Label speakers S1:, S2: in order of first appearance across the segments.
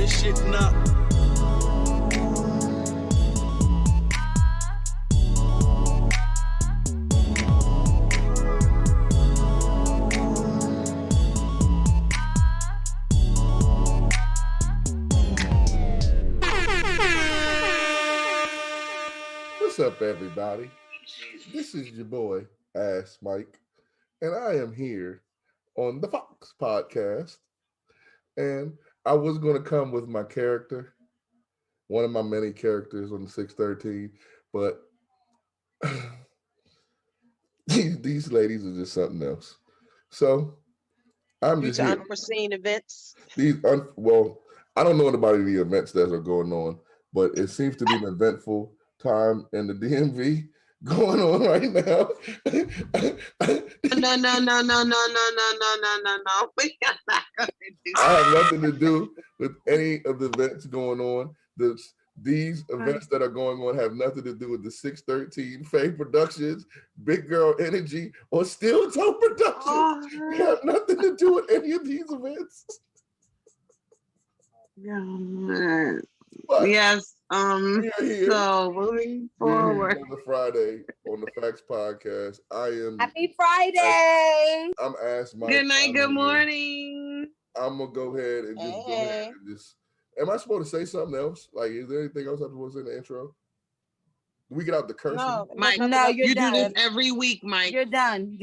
S1: this shit now.
S2: What's up, everybody? This is your boy, Ass Mike, and I am here on the F.A.C.T.S Podcast. And I was going to come with my character, one of my many characters on the 613, but these ladies are just something else. So I'm
S3: Due
S2: just
S3: to
S2: here.
S3: unforeseen events.
S2: Well, I don't know about the events that are going on, but it seems to be an eventful time in the DMV going on right now.
S4: No. We are not going to do
S2: I have nothing to do with any of the events going on. These events that are going on have nothing to do with the 613 Faye Productions, Big Girl Energy, or Steel Toe Productions. They have nothing to do with any of these events.
S4: But yes.
S2: Here.
S4: So moving forward,
S2: on the Friday on the F.A.C.T.S Podcast. I am
S5: Happy Friday.
S2: I'm Ask Mike.
S4: Good night. Good morning.
S2: I'm gonna go ahead and just Am I supposed to say something else? Like, is there anything else I supposed to say in the intro? Do we get out the cursing?
S3: No,
S4: Mike.
S5: No,
S4: you do this every week, Mike.
S5: You're done.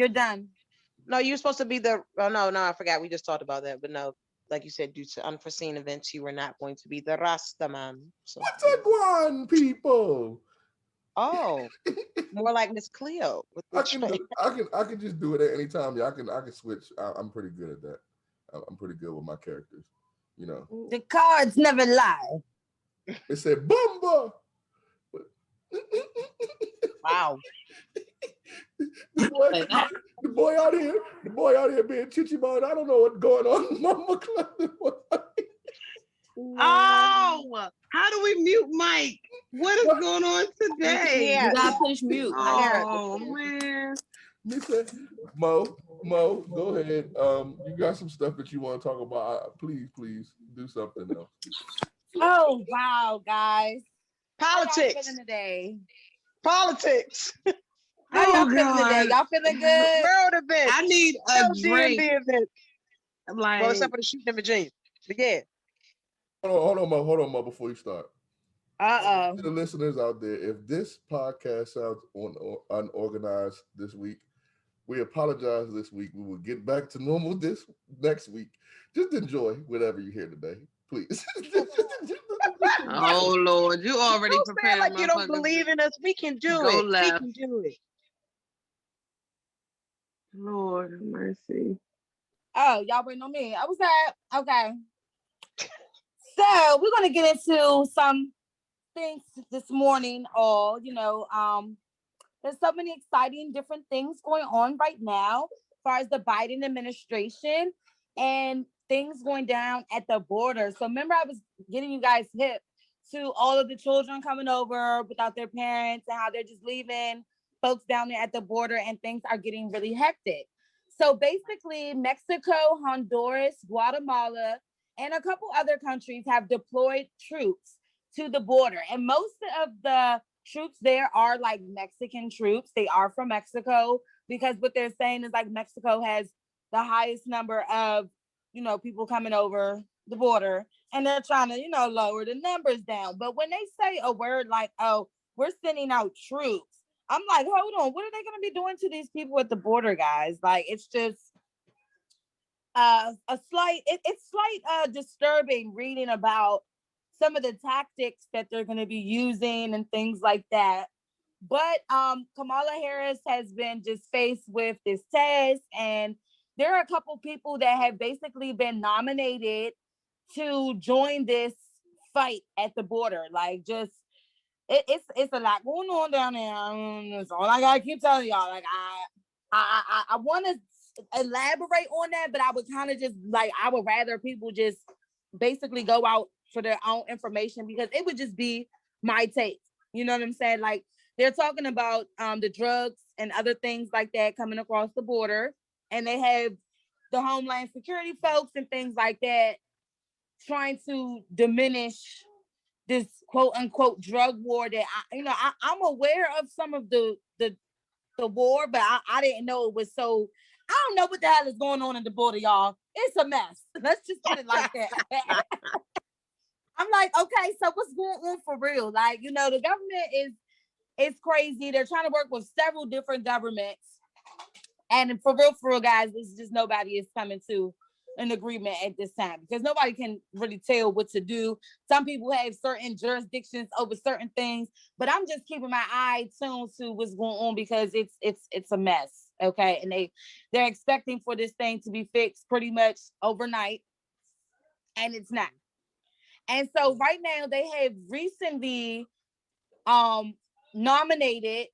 S3: No, you're supposed to be the. Oh no, I forgot. We just talked about that. But no, like you said, due to unforeseen events, you were not going to be the Rasta man. So.
S2: What's a guan, people?
S3: Oh, more like Miss Cleo.
S2: I can just do it at any time. Yeah, I can switch. I'm pretty good at that. I'm pretty good with my characters. You know,
S5: the cards never lie.
S2: It said Bumba.
S3: Wow.
S2: The boy out here being chichibone. I don't know what's going on. Mama
S4: Oh, how do we mute Mike? What is going on today?
S5: You gotta push mute.
S4: Oh man.
S2: Moe, go ahead. You got some stuff that you want to talk about. Please do something else.
S5: Oh wow, guys.
S3: Politics.
S5: How y'all feeling today?
S3: Politics.
S5: How y'all feeling today? Y'all feeling good?
S3: World event.
S4: I need a drink.
S3: Well, except for the shooting in Virginia. But yeah.
S2: Hold on, Mo, before you start.
S5: To
S2: the listeners out there, if this podcast sounds unorganized this week, we apologize this week. We will get back to normal this next week. Just enjoy whatever you hear today, please.
S4: Oh Lord, you already prepared.
S3: Like you don't believe in us. We can do it. We can do it.
S4: Lord have mercy.
S5: Oh, y'all waiting on me. I was that. Okay. So we're gonna get into some things this morning. There's so many exciting different things going on right now as far as the Biden administration and things going down at the border. So remember, I was getting you guys hip to all of the children coming over without their parents and how they're just leaving folks down there at the border, and things are getting really hectic. So basically, Mexico, Honduras, Guatemala, and a couple other countries have deployed troops to the border. And most of the troops there are like Mexican troops. They are from Mexico, because what they're saying is like Mexico has the highest number of, people coming over the border, and they're trying to, lower the numbers down. But when they say a word like, oh, we're sending out troops, I'm like, hold on, what are they going to be doing to these people at the border, guys? Like, it's just it's slight disturbing reading about some of the tactics that they're going to be using and things like that. But Kamala Harris has been just faced with this test, and there are a couple people that have basically been nominated to join this fight at the border. Like, just it's a lot going on down there. That's all I gotta keep telling y'all. Like, I want to elaborate on that, but I would kind of just like, I would rather people just basically go out for their own information, because it would just be my take. You know what I'm saying? Like, they're talking about the drugs and other things like that coming across the border, and they have the Homeland Security folks and things like that trying to diminish this quote unquote drug war that I'm aware of some of the war, but I didn't know it was so. I don't know what the hell is going on in the border, y'all. It's a mess. Let's just put it like that. I'm like, okay, so what's going on for real? Like, the government is crazy. They're trying to work with several different governments. And for real, guys, it's just nobody is coming to an agreement at this time because nobody can really tell what to do. Some people have certain jurisdictions over certain things, but I'm just keeping my eye tuned to what's going on because it's a mess. Okay. And they're expecting for this thing to be fixed pretty much overnight. And it's not. And so right now they have recently nominated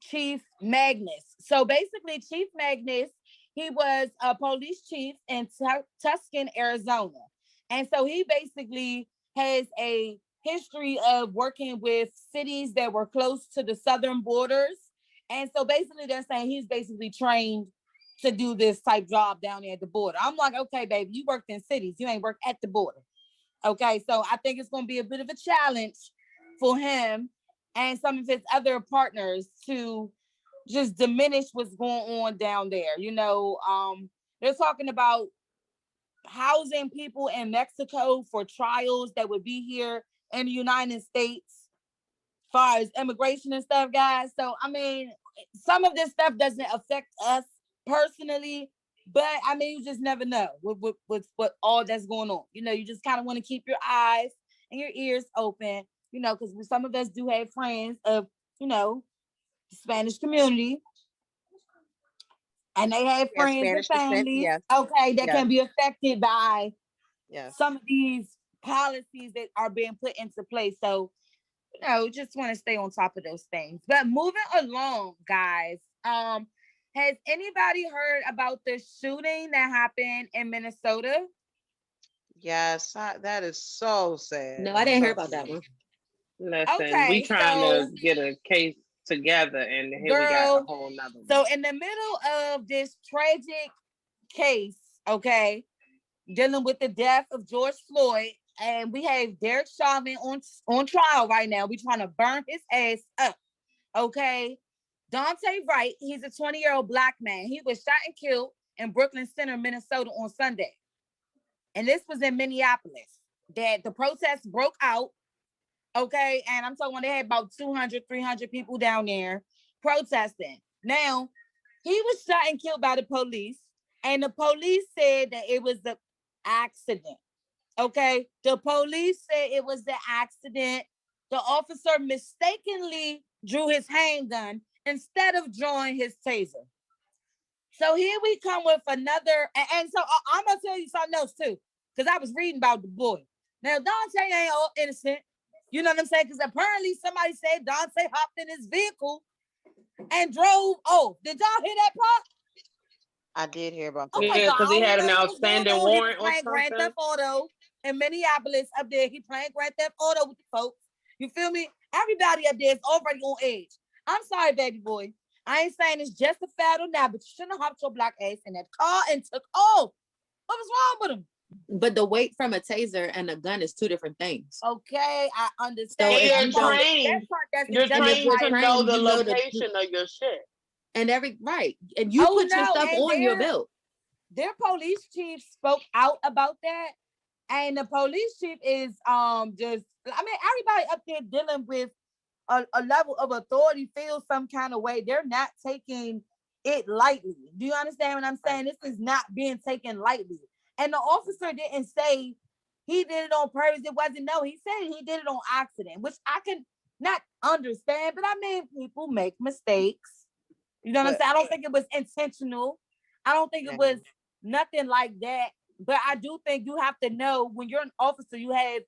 S5: Chief Magnus. So basically, Chief Magnus, he was a police chief in Tucson, Arizona. And so he basically has a history of working with cities that were close to the southern borders. And so basically, they're saying he's basically trained to do this type job down there at the border. I'm like, okay, baby, you worked in cities. You ain't worked at the border. Okay, so I think it's going to be a bit of a challenge for him and some of his other partners to just diminish what's going on down there. They're talking about housing people in Mexico for trials that would be here in the United States as far as immigration and stuff, guys. So, I mean, some of this stuff doesn't affect us personally, but I mean, you just never know what all that's going on. You just kind of want to keep your eyes and your ears open, because some of us do have friends of, the Spanish community, and they have friends and
S3: Spanish descent.
S5: families,
S3: Yes.
S5: okay, that
S3: Yes.
S5: can be affected by
S3: Yes.
S5: some of these policies that are being put into place. So, just want to stay on top of those things. But moving along, guys, has anybody heard about the shooting that happened in Minnesota?
S3: Yes. That is so sad.
S1: No, I didn't hear
S3: So
S1: about that
S3: sad.
S1: one.
S4: Listen, we
S5: Okay,
S4: trying
S5: so
S4: to get a case together, and here we got a
S5: girl,
S4: whole nother one.
S5: so in the middle of this tragic case, okay, dealing with the death of George Floyd, and we have Derek Chauvin on trial right now. We trying to burn his ass up, okay? Dante Wright, he's a 20-year-old Black man. He was shot and killed in Brooklyn Center, Minnesota on Sunday. And this was in Minneapolis that the protests broke out, okay? And I'm talking they had about 200, 300 people down there protesting. Now, he was shot and killed by the police, and the police said that it was an accident, okay? The police said it was the accident. The officer mistakenly drew his handgun instead of drawing his taser. So here we come with another, and so I'm gonna tell you something else too, because I was reading about the boy. Now Dante ain't all innocent, you know what I'm saying? Because apparently somebody said Dante hopped in his vehicle and drove. Oh, did y'all hear that part?
S3: I did hear about that.
S5: Okay,
S4: Yeah,
S5: so I
S4: because he
S5: don't
S4: had
S5: know
S4: an
S5: what's going
S4: outstanding
S5: on. He was
S4: warrant or
S5: playing Grand
S4: something.
S5: Theft Auto in Minneapolis up there. He playing Grand Theft Auto with the folks. You feel me? Everybody up there is already on edge. I'm sorry, baby boy. I ain't saying it's justified or not, but you shouldn't have hopped your black ass in that car and took off. What was wrong with him?
S1: But the weight from a taser and a gun is two different things.
S5: Okay, I understand.
S1: So if
S5: that
S1: you
S5: part.
S1: don't-
S4: trained.
S5: That part doesn't
S4: You're
S1: And if
S4: trained
S1: you're
S5: justify
S4: to
S5: it.
S4: know
S1: trained,
S4: the
S1: you know
S4: location of your shit.
S1: and right. And you
S5: Oh
S1: put your
S5: no,
S1: stuff
S5: and
S1: on your belt.
S5: their police chief spoke out about that. And the police chief is just, I mean, everybody up there dealing with a level of authority feels some kind of way. They're not taking it lightly. Do you understand what I'm saying? This is not being taken lightly. And the officer didn't say he did it on purpose. It wasn't, no, he said he did it on accident, which I can not understand, but I mean, people make mistakes. You know what I'm
S3: But
S5: saying? I don't think it was intentional. I don't think it was nothing like that. But I do think you have to know when you're an officer, you have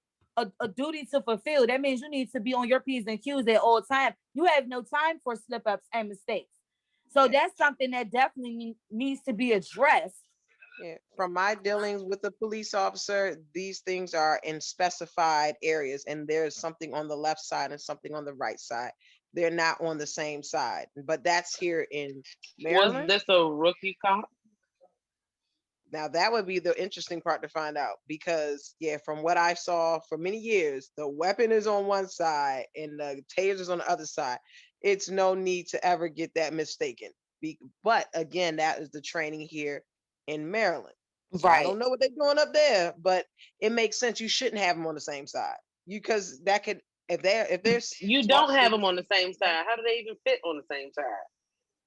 S5: a duty to fulfill. That means you need to be on your P's and Q's at all times. You have no time for slip ups and mistakes. So that's something that definitely needs to be addressed.
S3: yeah, from my dealings with the police officer, these things are in specified areas, and there's something on the left side and something on the right side. They're not on the same side, but that's here in
S4: Was
S3: Maryland.
S4: this a rookie cop?
S3: Now that would be the interesting part to find out because from what I saw for many years, the weapon is on one side and the taser's on the other side. It's no need to ever get that mistaken. But again, that is the training here in Maryland. So I don't know what they're doing up there, but it makes sense. You shouldn't have them on the same side. Because that could if there's
S6: you don't have them on the same side. How do they even fit on the same side?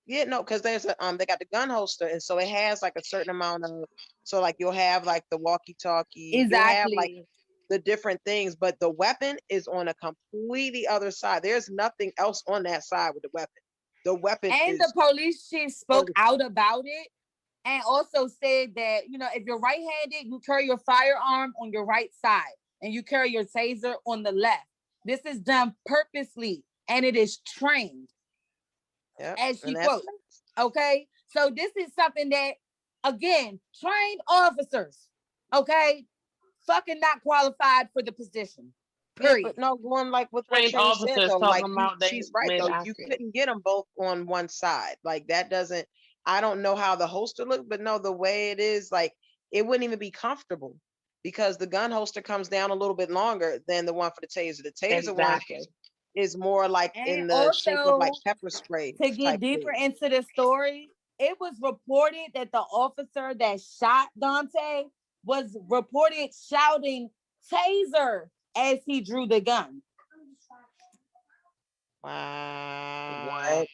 S3: Yeah, no, because there's a they got the gun holster, and so it has like a certain amount of like you'll have like the walkie-talkie, you'll have like the different things, but the weapon is on a completely other side. There's nothing else on that side with the weapon. The weapon
S5: and the police chief spoke out about it and also said that, you know, if you're right-handed, you carry your firearm on your right side and you carry your taser on the left. This is done purposely and it is trained.
S3: Yep.
S5: As she quotes. Okay. So this is something that, again, trained officers, okay, fucking not qualified for the position. Period.
S3: But no, going like with
S6: trained officers
S3: said, though,
S6: talking
S3: like
S6: about
S3: she's right though. You couldn't get them both on one side. Like that doesn't. I don't know how the holster looked, but no, the way it is, like it wouldn't even be comfortable because the gun holster comes down a little bit longer than the one for the taser. The taser one is more like and in the also, shape of like pepper spray.
S5: To get deeper into the story, it was reported that the officer that shot Dante was reported shouting taser as he drew the gun.
S3: Wow.
S5: What?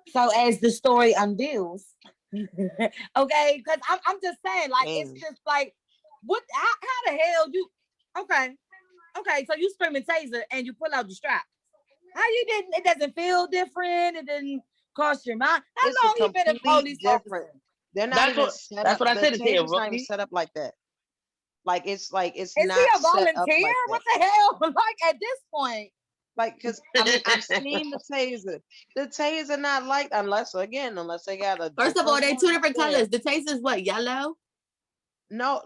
S5: So as the story unveils, okay, because I'm just saying, like, it's just like, what, how the hell you, okay, so you screaming taser and you pull out the strap. How you didn't? It doesn't feel different. It didn't cost your mind. How long you been a police officer?
S3: They're not even set up. That's what I said. It's not even set up like that. Like it's not. Is he
S5: a volunteer? Like what the hell? Like at this point,
S3: like because I mean I've seen the taser. The taser not like unless they got a.
S1: First of all, they two different colors. The taser is what, yellow?
S3: No,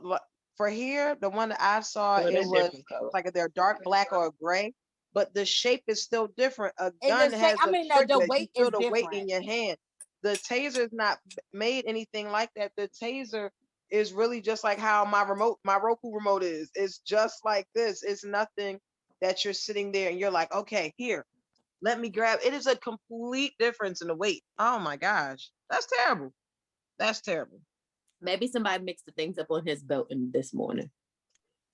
S3: for here the one that I saw it was like they're dark black or gray. But the shape is still different. A gun has the weight is the weight in your hand. The taser is not made anything like that. The taser is really just like how my Roku remote is. It's just like this. It's nothing that you're sitting there and you're like, okay, here, let me grab. It is a complete difference in the weight. Oh my gosh, that's terrible. That's terrible.
S1: Maybe somebody mixed the things up on his belt this morning.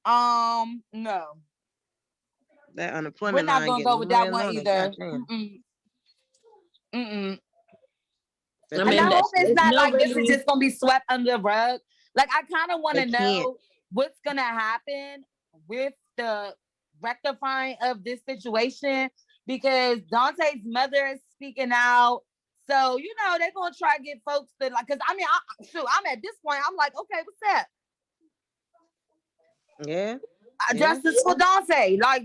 S5: No.
S3: That unemployment.
S5: We're not gonna go with that one either. I mean, I hope it's not like this is just gonna be swept under the rug. Like I kind of want to know what's gonna happen with the rectifying of this situation because Dante's mother is speaking out. So you know they're gonna try to get folks to like. Because I mean, I'm at this point. I'm like, okay, what's that?
S3: Yeah.
S5: Justice for Dante, like.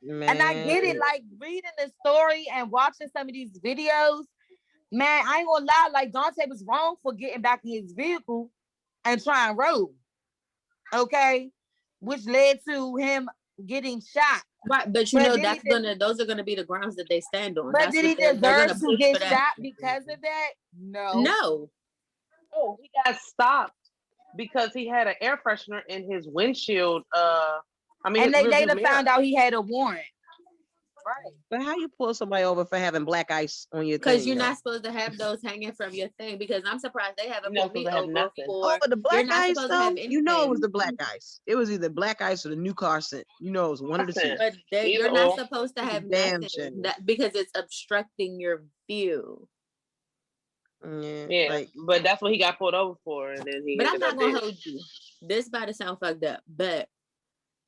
S5: Man. And I get it, like reading the story and watching some of these videos, man, I ain't gonna lie, like Dante was wrong for getting back in his vehicle and trying to roll. Okay, which led to him getting shot.
S1: Right, but you know those are gonna be the grounds that they stand on.
S5: But did he deserve to get shot because of that? No.
S6: Oh, he got stopped because he had an air freshener in his windshield.
S5: And they later found out he had a warrant.
S3: Right. But how you pull somebody over for having black ice on your thing?
S1: Because you're not supposed to have those hanging from your thing. Because I'm surprised they haven't pulled me over for.
S3: But the black ice, though, you know it was the black ice. It was either black ice or the new car scent. You know it was one of the two.
S1: But you're not supposed to have nothing because it's obstructing your view.
S6: Yeah, but that's what he got pulled over for. And then
S1: but I'm not gonna hold you. This about to sound fucked up, but.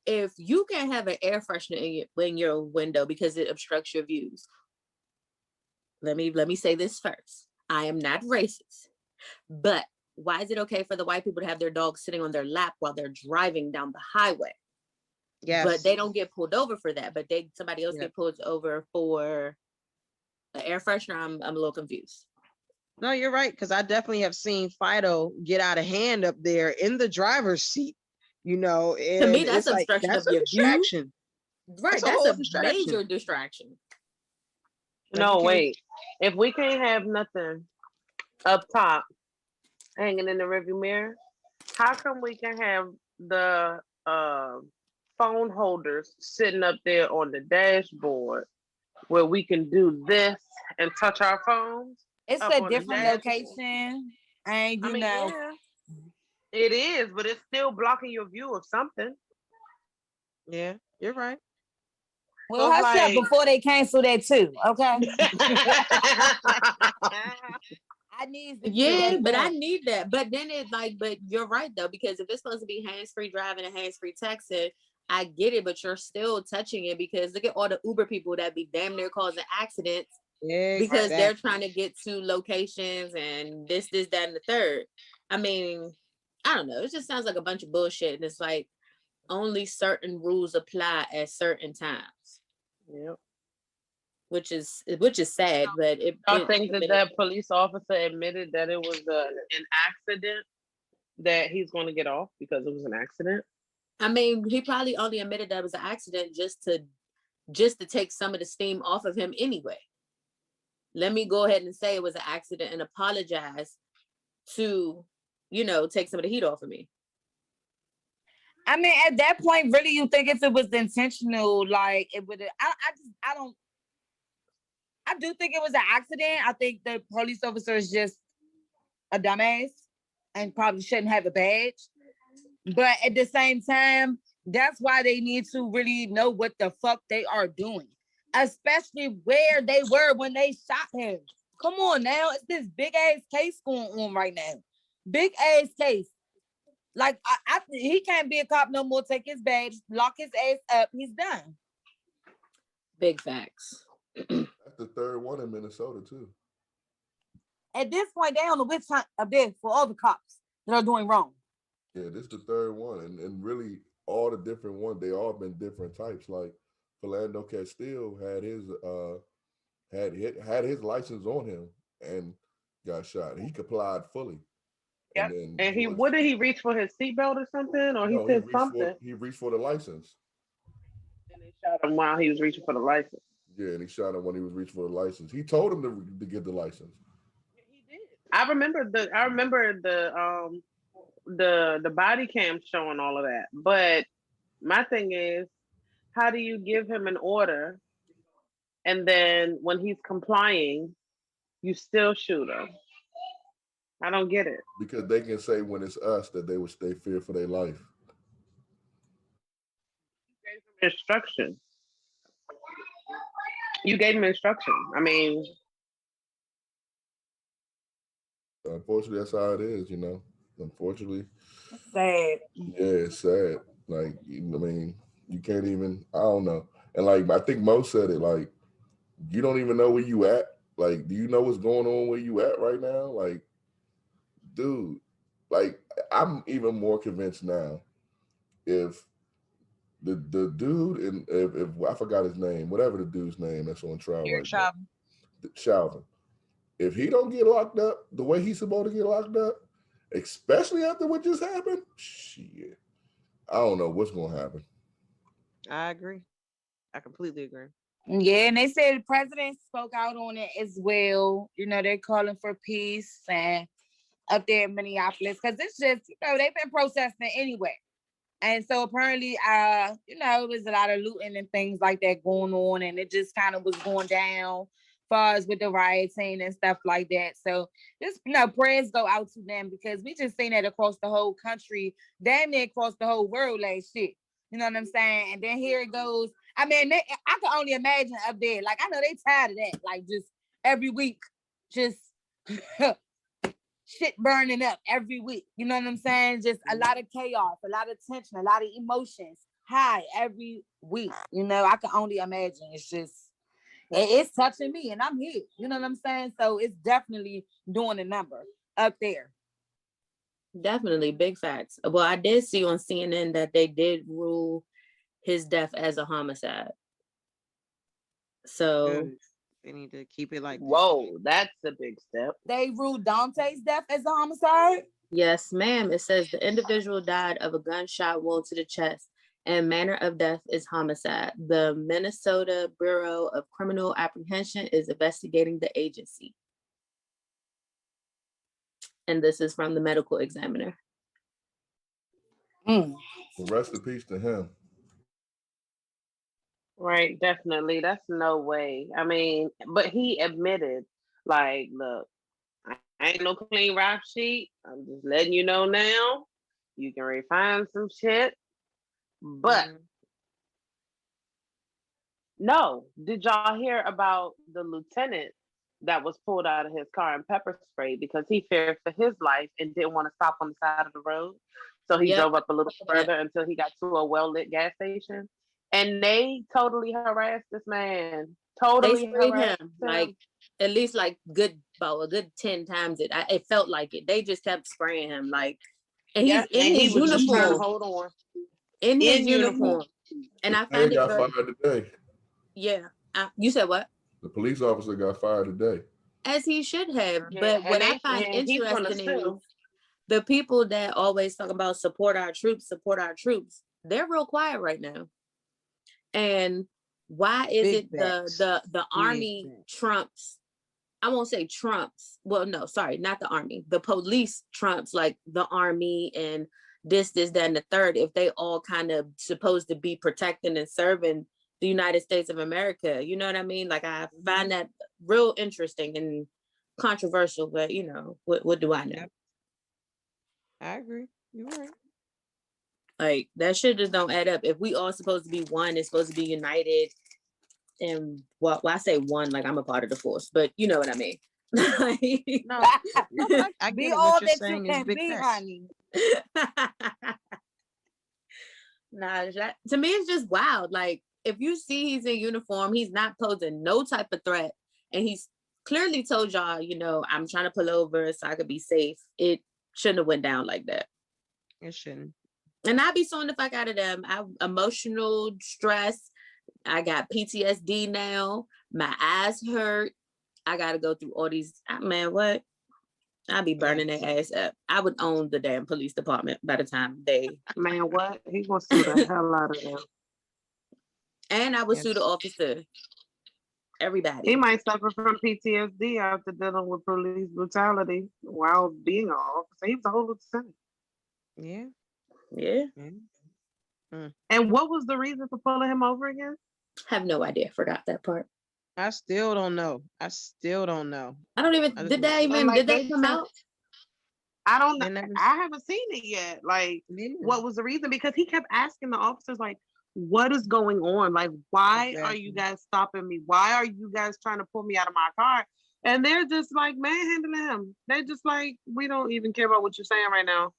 S1: If you can't have an air freshener in your window because it obstructs your views, let me say this first. I am not racist, but why is it okay for the white people to have their dogs sitting on their lap while they're driving down the highway? Yes. But they don't get pulled over for that. But somebody else get pulled over for the air freshener. I'm a little confused.
S3: No, you're right, because I definitely have seen Fido get out of hand up there in the driver's seat. You know, and
S1: to me, that's obstruction of your distraction. Right, that's a major distraction.
S6: No, wait. If we can't have nothing up top hanging in the rearview mirror. How come we can have the phone holders sitting up there on the dashboard where we can do this and touch our phones?
S5: It's
S6: Up
S5: a
S6: on the
S5: different
S6: dashboard?
S5: location, and
S6: I mean, yeah, it is, but it's still blocking your view of something.
S3: Yeah, you're right.
S5: Well,
S3: So it's
S5: hush up
S3: like,
S5: before they cancel that too, okay? I need to get
S1: Yeah,
S5: that
S1: but I
S5: done.
S1: need that. But then it's like, but you're right though, because if it's supposed to be hands-free driving and hands-free texting, I get it, but you're still touching it because look at all the Uber people that be damn near causing accidents because they're
S3: exactly.
S1: trying to get to locations and this, that, and the third. I mean, I don't know. It just sounds like a bunch of bullshit. And it's like only certain rules apply at certain times.
S6: Yep.
S1: Which is sad, but
S6: I think that police officer admitted that it was an accident, that he's going to get off because it was an accident.
S1: I mean, he probably only admitted that it was an accident just to take some of the steam off of him anyway. Let me go ahead and say it was an accident and apologize to, take some of the heat off of me.
S5: I mean, at that point, really, you think if it was intentional, like it would. I do think it was an accident. I think the police officer is just a dumbass and probably shouldn't have a badge. But at the same time, that's why they need to really know what the fuck they are doing, especially where they were when they shot him. Come on now, it's this big ass case going on right now. Big ass case. Like he can't be a cop no more. Take his badge, lock his ass up. He's done.
S1: Big facts.
S2: That's the third one in Minnesota too.
S5: At this point, they on the witch hunt up there for all the cops that are doing wrong.
S2: Yeah, this is the third one, and really all the different ones. They all been different types. Like Philando Castile had his license on him and got shot. He complied fully.
S6: Yeah. And what did he reach for his seatbelt or something? Or he said something?
S2: He reached for the license.
S6: And they shot him while he was reaching for the license.
S2: Yeah, and he shot him when he was reaching for the license. He told him to get the license.
S6: Yeah, he did. I remember the body cam showing all of that. But my thing is, how do you give him an order and then when he's complying, you still shoot him? I don't get it.
S2: Because they can say when it's us that they fear for their life.
S6: Instruction. You gave him instruction. I mean,
S2: unfortunately, that's how it is. Unfortunately,
S5: sad.
S2: Yeah, it's sad. Like, I mean, you can't even. I don't know. And like, I think Moe said it. Like, you don't even know where you at. Like, do you know what's going on where you at right now? Like, dude. Like, I'm even more convinced now. If the dude and if I forgot his name, whatever the dude's name that's on trial right now, Chauvin. If he don't get locked up the way he's supposed to get locked up, especially after what just happened, shit, I don't know what's gonna happen.
S3: I agree. I completely agree.
S5: Yeah, and they said the president spoke out on it as well. They're calling for peace and up there in Minneapolis because it's just, they've been protesting anyway. And so apparently, there's a lot of looting and things like that going on, and it just kind of was going down far as with the rioting and stuff like that. So just, prayers go out to them because we just seen that across the whole country, damn near across the whole world, like shit. You know what I'm saying? And then here it goes. I mean, I can only imagine up there. Like, I know they tired of that. Like, just every week, just shit burning up every week. You know what I'm saying? Just a lot of chaos, a lot of tension, a lot of emotions high every week. I can only imagine. It's just, it's touching me and I'm here. You know what I'm saying? So it's definitely doing a number up there.
S1: Definitely, big facts. Well, I did see on CNN that they did rule his death as a homicide. So
S3: they need to keep it like that.
S6: Whoa, that's a big step.
S5: They ruled Dante's death as a homicide?
S1: Yes, ma'am. It says the individual died of a gunshot wound to the chest and manner of death is homicide. The Minnesota Bureau of Criminal Apprehension is investigating the agency. And this is from the medical examiner.
S2: Well, rest in peace to him.
S6: Right, definitely. That's no way. I mean, but he admitted, like, look, I ain't no clean rap sheet. I'm just letting you know now. You can refine some shit. But no, did y'all hear about the lieutenant that was pulled out of his car and pepper sprayed because he feared for his life and didn't want to stop on the side of the road? So he drove up a little further until he got to a well-lit gas station. And they totally harassed this man. Totally
S1: they sprayed
S6: harassed
S1: him,
S6: him.
S1: like at least like about a good 10 times. It felt like it. They just kept spraying him, like, and he's in his
S6: was just trying to
S1: uniform.
S6: hold on.
S1: In his uniform. And I find
S2: it got fired today.
S1: Yeah. You said what?
S2: The police officer got fired today.
S1: As he should have. But what I find interesting is the people that always talk about support our troops, they're real quiet right now. And why is it the army trumps? I won't say trumps. Well, no, sorry, not the army. The police trumps like the army and this, that, and the third, if they all kind of supposed to be protecting and serving the United States of America. You know what I mean? Like, I find that real interesting and controversial, but you know, what do I know?
S3: I agree. You're right.
S1: Like, that shit just don't add up. If we all supposed to be one, it's supposed to be united. And well, I say one, like I'm a part of the force, but you know what I mean.
S3: No, I
S5: be all that you can be, honey.
S1: Nah, to me it's just wild. Like, if you see he's in uniform, he's not posing no type of threat, and he's clearly told y'all, you know, I'm trying to pull over so I could be safe. It shouldn't have went down like that.
S3: It shouldn't.
S1: And I'd be suing the fuck out of them. I emotional stress. I got PTSD now. My eyes hurt. I got to go through all these. Man, what? I'd be burning their ass up. I would own the damn police department by the time they.
S6: Man, what? He gonna sue the hell out of them.
S1: And I would sue the officer. Everybody.
S6: He might suffer from PTSD after dealing with police brutality while being an officer. He was a whole lieutenant.
S3: Yeah.
S1: Yeah.
S6: And what was the reason for pulling him over again?
S1: Have no idea. Forgot that part.
S3: I still don't know. I
S1: don't even. Did that come out?
S6: I don't know. I haven't seen it yet. Like, what was the reason? Because he kept asking the officers, like, what is going on? Like, why are you guys stopping me? Why are you guys trying to pull me out of my car? And they're just like manhandling him. They're just like, we don't even care about what you're saying right now.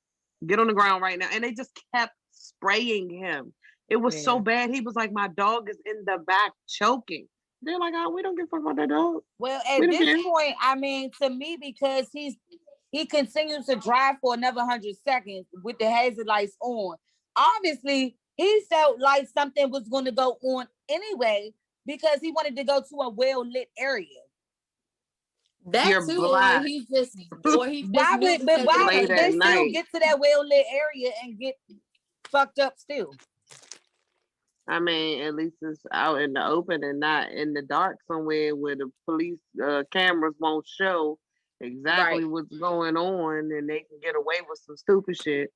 S6: Get on the ground right now. And they just kept spraying him. It was so bad. He was like, my dog is in the back choking. They're like, oh, we don't give a fuck about that dog.
S5: Well, at this point, I mean, to me, because he continues to drive for another 100 seconds with the hazard lights on. Obviously, he felt like something was going to go on anyway because he wanted to go to a well-lit area.
S1: That too, or he just
S5: why would they still get to that well-lit area and get fucked up still?
S6: I mean, at least it's out in the open and not in the dark somewhere where the police cameras won't show exactly what's going on, and they can get away with some stupid shit.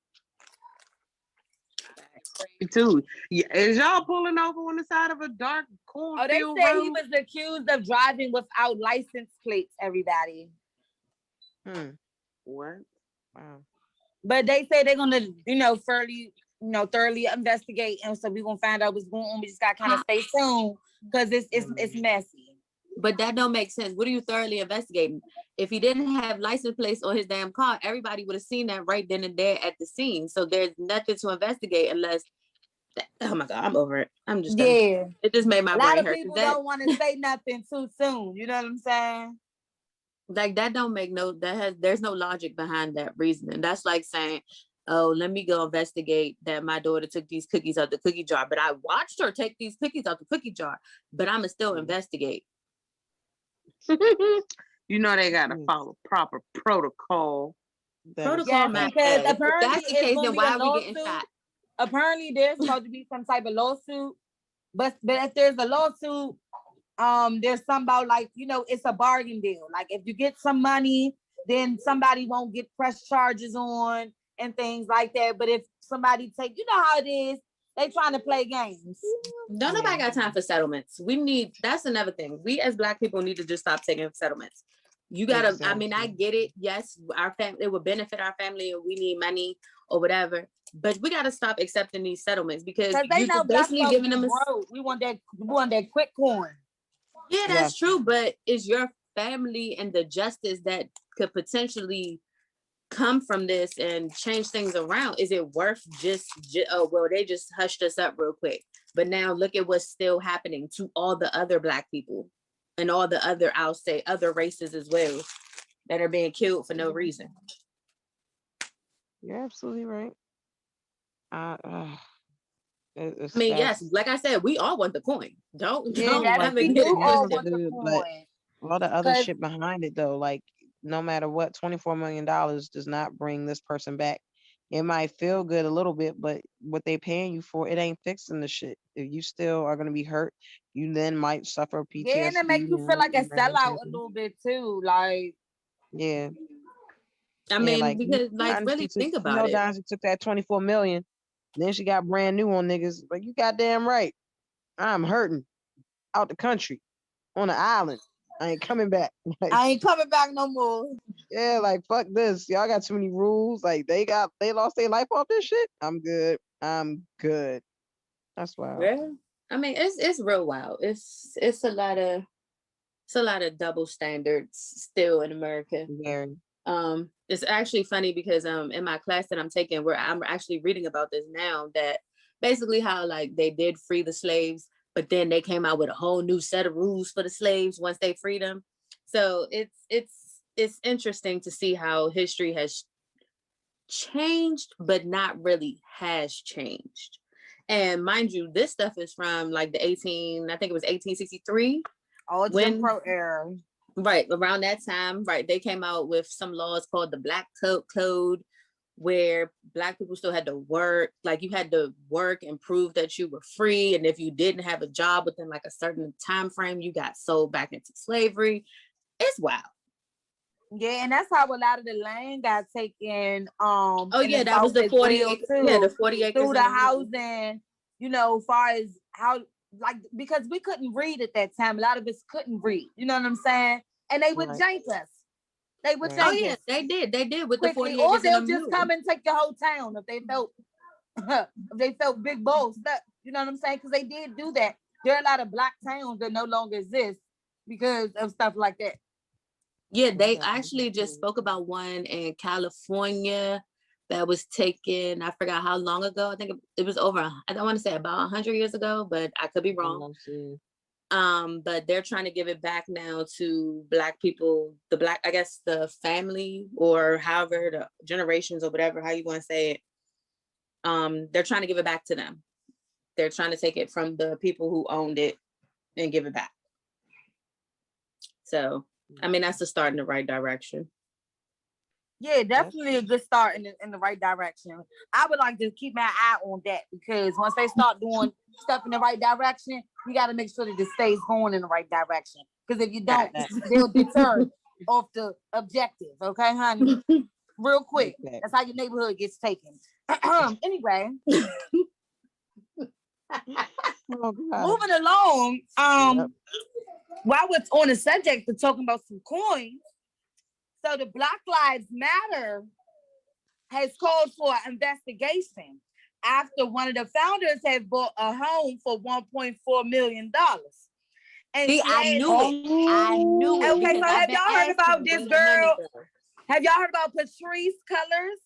S6: Too. Yeah, is y'all pulling over on the side of a dark cornfield?
S5: They say he was accused of driving without license plates. Everybody.
S6: What?
S3: Wow.
S5: But they say they're gonna, thoroughly investigate, and so we're gonna find out what's going on. We just gotta kind of stay tuned because it's messy.
S1: But that don't make sense. What are you thoroughly investigating? If he didn't have license plates on his damn car, everybody would have seen that right then and there at the scene. So there's nothing to investigate unless. Oh my God, I'm over it. I'm just
S5: It
S1: just made my brain hurt.
S5: A lot of people don't want to say nothing too soon. You know what I'm saying?
S1: Like, that don't make there's no logic behind that reasoning. That's like saying, oh, let me go investigate that my daughter took these cookies out the cookie jar, but I watched her take these cookies out the cookie jar, but I'ma still investigate.
S6: You know they gotta follow proper protocol.
S5: Because apparently that's the case, then why are we getting shot? Apparently there's supposed to be some type of lawsuit, but if there's a lawsuit, there's some about, like, it's a bargain deal. Like, if you get some money, then somebody won't get press charges on and things like that. But if somebody take, you know how it is, they trying to play games.
S1: Don't nobody got time for settlements. That's another thing. We as Black people need to just stop taking settlements. You gotta, exactly. I mean, I get it. Yes, our family, it would benefit our family and we need money or whatever. But we gotta stop accepting these settlements because
S5: they know basically giving them we want that quick coin.
S1: Yeah, that's true. But it's your family and the justice that could potentially come from this and change things around. Is it worth just oh well, they just hushed us up real quick, but now look at what's still happening to all the other Black people and all the other, I'll say, other races as well that are being killed for no reason.
S3: You're absolutely right.
S1: I mean, yes, like I said, we all want the coin. Don't
S5: we all want the coin.
S3: All the other shit behind it though, like no matter what, $24 million does not bring this person back. It might feel good a little bit, but what they paying you for, it ain't fixing the shit. If you still are going to be hurt, you then might suffer PTSD.
S5: Yeah, and it make you feel like a sellout a little bit too. Like,
S3: yeah.
S1: I mean, like, because like really think about it.
S3: Donzie took that 24 million, then she got brand new on niggas. Like, you goddamn right. I'm hurting out the country on an island. I ain't coming back.
S5: Like, I ain't coming back no more.
S3: Yeah, like fuck this. Y'all got too many rules. Like they lost their life off this shit. I'm good. That's wild.
S1: Yeah. I mean, it's real wild. It's a lot of double standards still in America.
S3: Yeah.
S1: It's actually funny because in my class that I'm taking, where I'm actually reading about this now, that basically how like they did free the slaves, but then they came out with a whole new set of rules for the slaves once they freed them. So it's interesting to see how history has changed, but not really has changed. And mind you, this stuff is from like I think it was 1863.
S5: Oh, Jim Crow era.
S1: Right, around that time, right, they came out with some laws called the Black Code, where Black people still had to work. Like you had to work and prove that you were free. And if you didn't have a job within like a certain time frame, you got sold back into slavery. It's wild.
S5: Yeah, and that's how a lot of the land got taken.
S1: Oh yeah, that was the 40 acres. Yeah, the 40 acres
S5: through the housing. You know, far as how like because we couldn't read at that time. A lot of us couldn't read. You know what I'm saying? And they would jank us. They would jank us.
S1: Oh yeah, they did with
S5: quickly,
S1: the 40 acres.
S5: Or they'll just come and take the whole town if they felt big boss. You know what I'm saying? Because they did do that. There are a lot of Black towns that no longer exist because of stuff like that.
S1: Yeah, they actually just spoke about one in California that was taken, I forgot how long ago. I think it was over, I don't want to say about 100 years ago, but I could be wrong. But they're trying to give it back now to Black people, I guess the family or however, the generations or whatever, how you want to say it. They're trying to give it back to them. They're trying to take it from the people who owned it and give it back. So, I mean, that's a start in the right direction.
S5: Yeah, definitely a good start in the right direction. I would like to keep my eye on that because once they start doing stuff in the right direction, we got to make sure that it stays going in the right direction. Because if you don't, they'll deter off the objective. Okay, honey? Real quick. That's how your neighborhood gets taken. Anyway. Moving along. While we're on the subject of talking about some coins, so the Black Lives Matter has called for an investigation after one of the founders had bought a home for $1.4 million. And
S1: see, I knew it.
S5: Okay, so have y'all heard about this girl? Have y'all heard about Patrice Cullors?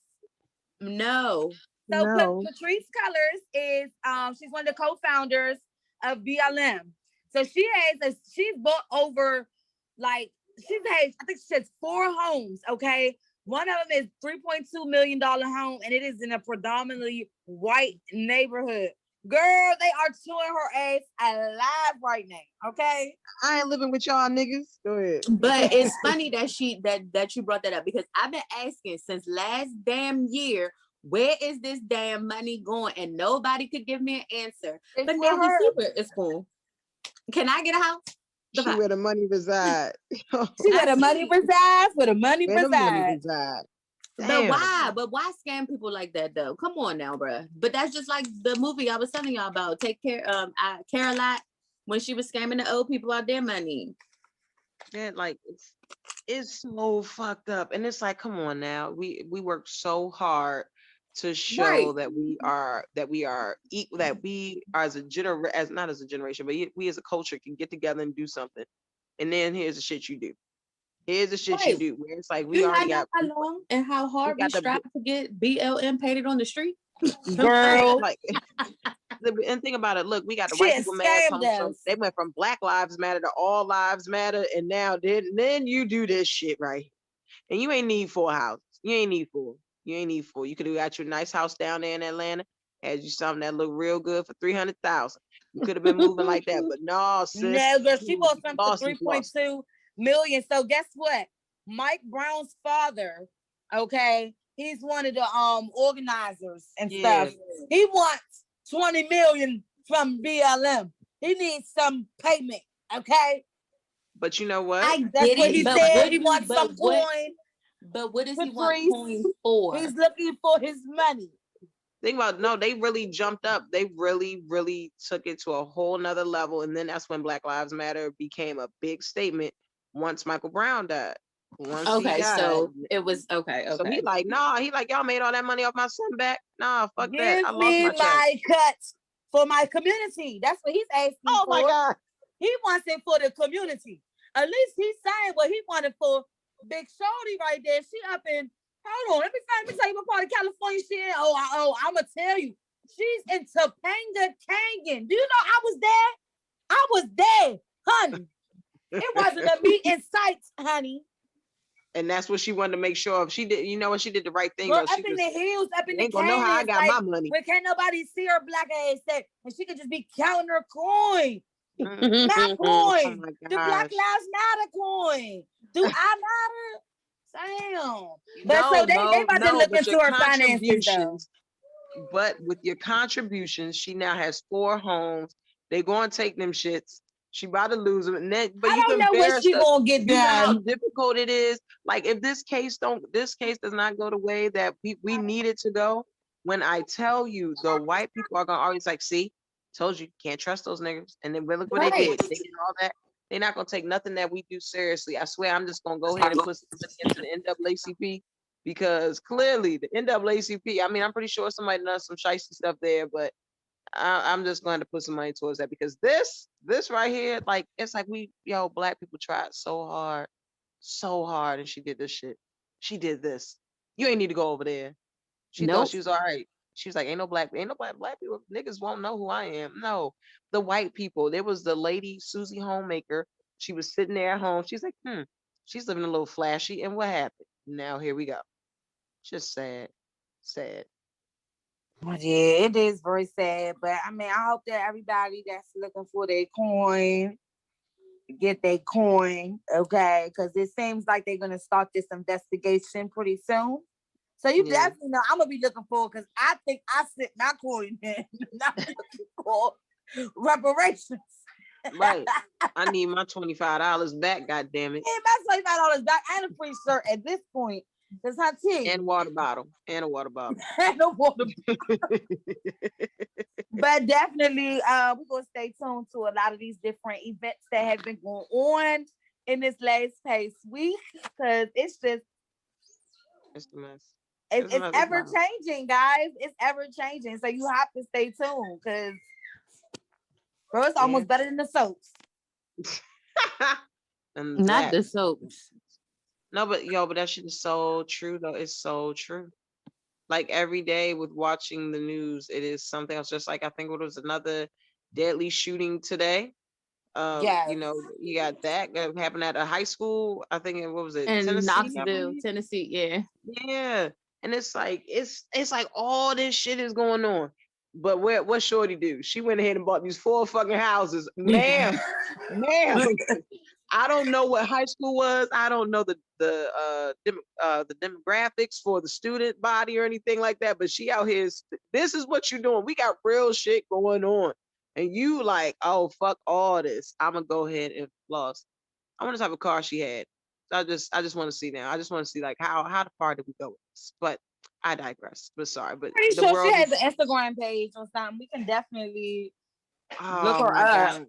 S1: No.
S5: So Patrice Cullors is she's one of the co-founders of BLM. So she's bought over I think she has 4 homes, okay? One of them is $3.2 million home, and it is in a predominantly white neighborhood. Girl, they are chewing her ass alive right now, okay?
S3: I ain't living with y'all niggas. Go ahead.
S1: But it's funny that you brought that up because I've been asking since last damn year, where is this damn money going? And nobody could give me an answer. But now it's cool. Can I get a house? The
S3: She
S1: Fox.
S3: where the money reside.
S5: See where the money resides, where the money
S3: Where the money
S5: resides.
S3: reside.
S1: But why? But why scam people like that though? Come on now, bruh. But that's just like the movie I was telling y'all about. Take care, Caroline, when she was scamming the old people out their money.
S3: That like it's so fucked up, and it's like, come on now, we work so hard to show that we are equal, that we are as not as a generation, but we as a culture can get together and do something. And then here's the shit you do. Here's the shit you do. Where it's like we already got
S1: how long and how hard we strive to get BLM painted on the street.
S5: Girl,
S3: like, and think about it. Look, we got the white people mad. They went from Black Lives Matter to All Lives Matter, and now then you do this shit right. And you ain't need 4 houses. You ain't need 4. You could have got your nice house down there in Atlanta. Had you something that looked real good for 300,000. You could have been moving like that, but no, sis.
S5: No, girl, she bought something for 3.2 million. So guess what? Mike Brown's father, okay, he's one of the organizers and stuff. He wants 20 million from BLM. He needs some payment, okay?
S3: But you know what?
S5: That's what he said. He wants some coin.
S1: But what does he want coin for?
S5: He's looking for his money.
S3: Think about, no, they really jumped up. They really, really took it to a whole nother level. And then that's when Black Lives Matter became a big statement once Michael Brown died.
S1: So it was okay.
S3: So he like, y'all made all that money off my son back. Nah, fuck
S5: Give
S3: that. I lost
S5: me
S3: my check.
S5: my cut for my community. That's what he's asking for.
S3: Oh my God.
S5: He wants it for the community. At least he's saying what he wanted for Big Shorty right there. She up in, hold on, let me tell you what part of California she in. I'm going to tell you. She's in Topanga Canyon. Do you know I was there? I was there, honey. It wasn't a meet in sight, honey.
S3: And that's what she wanted to make sure of. She did, you know what? She did the right thing.
S5: Girl, up in the hills, up in the
S3: ain't gonna know how I got my money.
S5: Where can't nobody see her black ass at, and she could just be counting her coin. Not coin.
S3: Oh
S5: the Black Lives Matter coin. Do I matter? Damn. But so they about to look into her finances though.
S3: But with your contributions, she now has 4 homes. They gonna take them shits. She about to lose them. And then, but
S5: I don't know what she gonna get done.
S3: You know how difficult it is. Like if this case does not go the way that we need it to go. When I tell you, the white people are gonna always like, see, told you, can't trust those niggas. And then look what they did. They did all that. They're not gonna take nothing that we do seriously. I swear, I'm just gonna go ahead and put some money into the NAACP, because clearly the NAACP. I mean, I'm pretty sure somebody done some shiesty stuff there, but I'm just going to put some money towards that, because this right here, like, it's like black people tried so hard, and she did this shit. She did this. You ain't need to go over there. She thought she was all right. She was like, ain't no black people. Niggas won't know who I am. No, the white people. There was the lady, Susie Homemaker. She was sitting there at home. She's like, she's living a little flashy. And what happened? Now here we go. Just sad.
S5: Yeah, it is very sad. But I mean, I hope that everybody that's looking for their coin get their coin, okay? Because it seems like they're gonna start this investigation pretty soon. So you definitely know I'm gonna be looking for, because I think I sit my coin in. Not looking for reparations.
S3: Right. I need my $25 back, goddamn it.
S5: Yeah, my $25 back and a free shirt at this point. That's how tea.
S3: And water bottle. And a water bottle.
S5: And a water bottle. But definitely, we're gonna stay tuned to a lot of these different events that have been going on in this last past week, because it's a mess. It's ever changing, guys. It's ever changing. So you have to stay tuned, because bro, it's almost better than the soaps.
S1: Not the soaps.
S3: No, but that shit is so true though. It's so true. Like every day with watching the news, it is something else. Just like I think it was another deadly shooting today. You know, you got that happened at a high school. I think what was it?
S1: In
S3: Tennessee,
S1: Knoxville, Tennessee. Yeah.
S3: Yeah. And it's like all this shit is going on. But what Shorty do? She went ahead and bought these 4 fucking houses. Ma'am. I don't know what high school was. I don't know the demographics for the student body or anything like that. But she out here. This is what you're doing. We got real shit going on. and you like, oh fuck all this. I'm gonna go ahead and floss. I wonder what type of car she had. So I just want to see now. I just want to see like how far did we go with this? But I digress. But sorry, but
S5: Pretty
S3: the
S5: sure she
S3: world
S5: has
S3: is.
S5: an Instagram page or something. We can definitely look
S3: Oh
S5: her
S3: my
S5: up.
S3: god,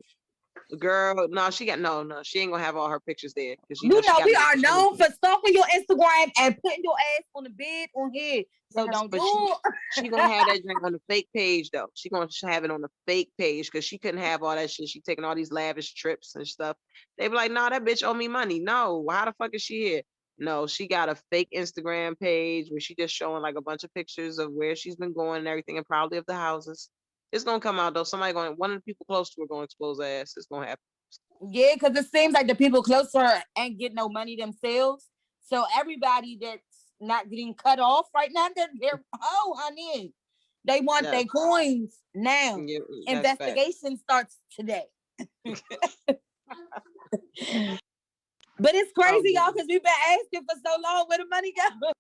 S3: girl, no, she got no. She ain't gonna have all her pictures there because
S5: You
S3: she
S5: know,
S3: got
S5: we
S3: to.
S5: are known for stalking your Instagram and putting your ass on the bed on here. So
S3: Yes,
S5: don't
S3: but
S5: do
S3: she gonna have that drink on the fake page though. She gonna have it on the fake page because she couldn't have all that shit. She taking all these lavish trips and stuff. They be like, no, that bitch owe me money. No, how the fuck is she here? No, she got a fake Instagram page where she just showing like a bunch of pictures of where she's been going and everything, and probably of the houses. It's gonna come out though. One of the people close to her gonna expose her ass. It's gonna happen.
S5: Yeah, because it seems like the people close to her ain't getting no money themselves. So everybody that's not getting cut off right now, they're honey. They want
S3: Yes.
S5: their coins now.
S3: Yeah, that's fact.
S5: Investigation starts today. But it's crazy, y'all, because we've been asking for so long where the money go.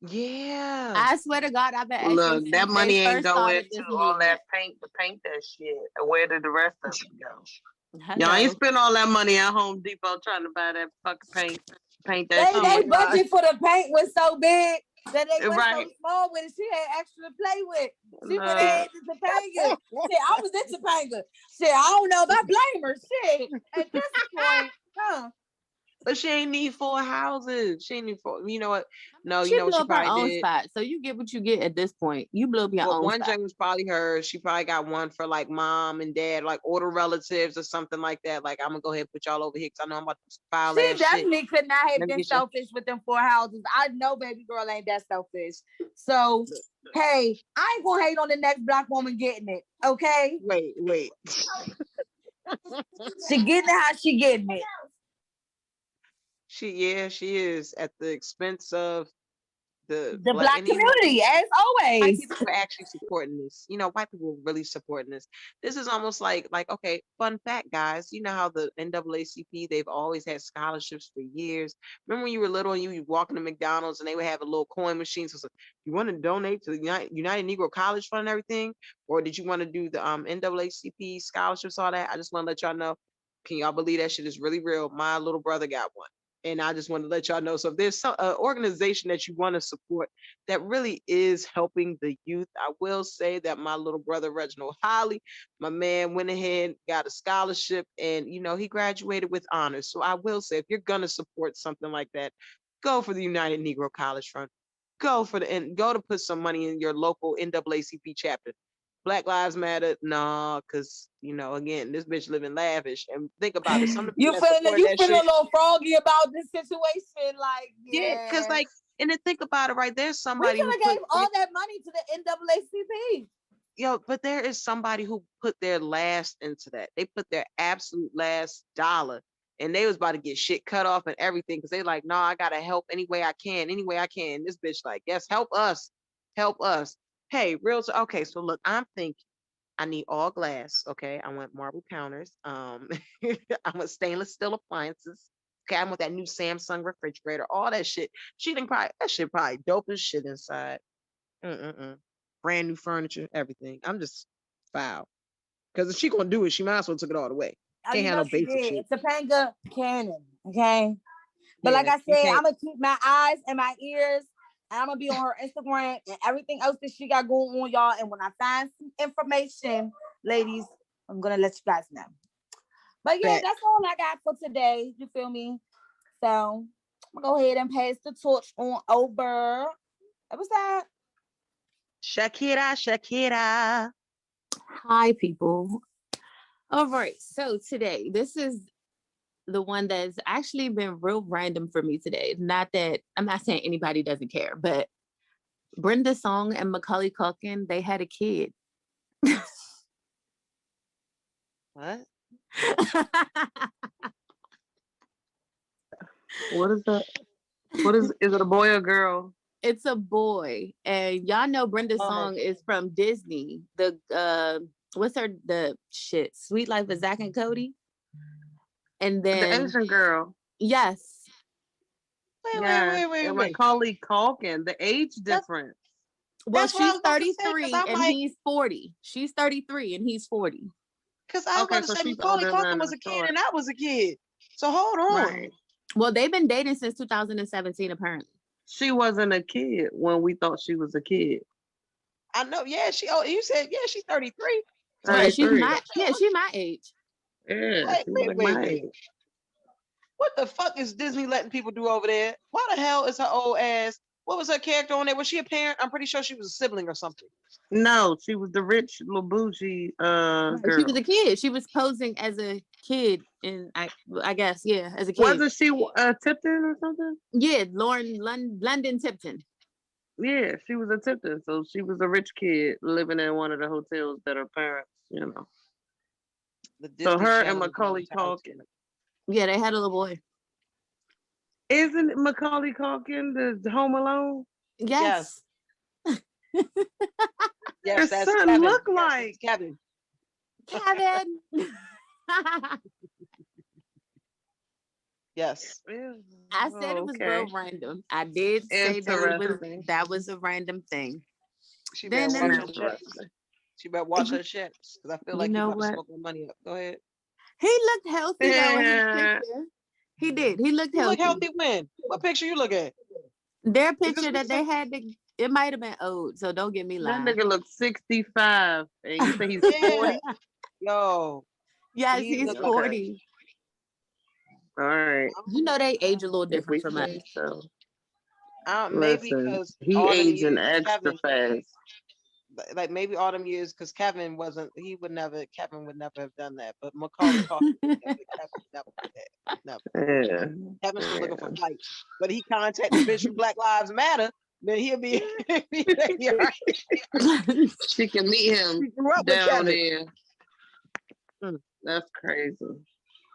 S3: Yeah.
S1: I swear to God, I've been asking
S6: Look, that
S1: since
S6: money
S1: they
S6: ain't
S1: first
S6: going
S1: started
S6: to
S1: this
S6: all
S1: movement.
S6: that paint to paint that shit. Where did the rest of it go?
S1: Hello.
S6: Y'all ain't spend all that money at Home Depot trying to buy that fucking paint that
S5: They
S6: shit.
S5: budget for the paint was so big that they went
S6: Right.
S5: so small with it. She had extra to play with. She went ahead to Topanga. Shit, I was in Topanga. Shit, I don't know if I blame her. Shit, at this point, huh?
S3: But she ain't need 4 houses. She ain't need 4. You know what? No, you
S1: She
S3: know what
S1: blew
S3: she
S1: up her
S3: probably
S1: own
S3: did?
S1: spot. So you get what you get at this point. You blew up your
S3: Well,
S1: own
S3: one
S1: spot.
S3: joint was probably hers. She probably got one for like mom and dad, like older relatives or something like that. Like, I'm gonna go ahead and put y'all over here because I know I'm about to file
S5: She
S3: ass shit.
S5: definitely could not have
S3: Let me
S5: been
S3: get you.
S5: selfish with them 4 houses. I know baby girl ain't that selfish. So, hey, I ain't gonna hate on the next black woman getting it, okay?
S3: Wait.
S5: She getting it how she getting it.
S3: She is at the expense of the
S5: The
S3: black.
S5: black
S3: And you know,
S5: community, as
S3: white
S5: always.
S3: people are actually supporting this. You know, white people are really supporting this. This is almost like okay, fun fact, guys. You know how the NAACP, they've always had scholarships for years. Remember when you were little and you walk into McDonald's and they would have a little coin machine. So you want to donate to the United Negro College Fund and everything, or did you want to do the NAACP scholarships, all that? I just want to let y'all know. Can y'all believe that shit is really real? My little brother got one. And I just want to let y'all know. So if there's some organization that you want to support that really is helping the youth, I will say that my little brother, Reginald Holly, my man went ahead, got a scholarship, and, you know, he graduated with honors. So I will say, if you're going to support something like that, go for the United Negro College Fund. Go to put some money in your local NAACP chapter. Black Lives Matter, nah, because, you know, again, this bitch living lavish. And think about it. Some of the people that support that shit.
S5: A little froggy about this situation, like,
S3: Yeah, because like, and then think about it, right? There's
S5: we
S3: somebody
S5: could
S3: who
S5: have
S3: put
S5: gave all that money to the NAACP.
S3: but there is somebody who put their last into that. They put their absolute last dollar, and they was about to get shit cut off and everything because they like, no, I gotta help any way I can, any way I can. This bitch like, yes, help us, help us. Hey, okay, so look, I'm thinking. I need all glass. Okay. I want marble counters. I want stainless steel appliances. Okay. I want that new Samsung refrigerator, all that shit. That shit probably dope as shit inside. Brand new furniture, everything. I'm just foul. Because if she gonna do it, she might as well took it all the way. Can't have no basic shit.
S5: It's Topanga Cannon. Okay. But like I said, I'm gonna keep my eyes and my ears. And I'm gonna be on her Instagram and everything else that she got going on, y'all. And when I find some information, ladies, I'm gonna let you guys know. But yeah, that's all I got for today. You feel me? So I'm gonna go ahead and pass the torch on over. What's that?
S3: Shekira.
S1: Hi, people. All right. So today, this is the one that's actually been real random for me today. Not that I'm not saying anybody doesn't care, but Brenda Song and Macaulay Culkin, they had a kid.
S3: What?
S6: What is that? Is it a boy or girl?
S1: It's a boy. And y'all know Brenda Song is from Disney. What's the shit? Sweet Life of Zack and Cody. And then
S6: The Asian girl.
S1: Yes.
S3: Wait.
S6: Macaulay Culkin. The age difference.
S1: Well,
S3: That's what I
S1: she's
S3: was about to say,
S1: 33 and he's 40. She's 33 and he's 40.
S3: Because I was about to say Macaulay Culkin was a kid and I was a kid. So hold on.
S6: Right.
S1: Well, they've been dating since 2017, apparently.
S6: She wasn't a kid when we thought she was a kid.
S3: I know. Yeah, you said, yeah, she's 33.
S1: Right, she's my age.
S6: Yeah,
S3: wait. What the fuck is Disney letting people do over there? Why the hell is her old ass? What was her character on there? Was she a parent? I'm pretty sure she was a sibling or something.
S6: No, she was the rich little bougie girl.
S1: She was a kid. She was posing as a kid, and I guess, yeah, as a kid.
S6: Wasn't she Tipton or something?
S1: Yeah, London Tipton.
S6: Yeah, she was a Tipton, so she was a rich kid living in one of the hotels that her parents, So her and Macaulay Culkin.
S1: Yeah, they had a little boy.
S6: Isn't Macaulay Culkin the Home Alone?
S1: Yes.
S3: Yes,
S6: his son Kevin. Look like
S3: Kevin. Yes.
S1: I said it was real random. I did say that was a random thing.
S3: She better watch her shit. Because I feel like you're about to smoke her money up. Go ahead.
S1: He looked healthy though in his picture. He did. He looked healthy.
S3: You look healthy when? What picture you look at?
S1: Their picture that they had, it might have been old, so don't get me lying.
S6: That nigga looks 65. And you say he's 40?
S3: Yo.
S1: Yes, he's 40.
S6: All right.
S1: You know they age a little different from us.
S6: So.
S3: Maybe because
S6: he aging extra fast.
S3: Like maybe all them years because Kevin would never have done that. But Macaulay Culkin Kevin would never do that. Never.
S6: Yeah.
S3: Kevin's still looking for fights. But he contacted bitch from Black Lives Matter, then he'll be
S6: she can meet him down there. That's crazy.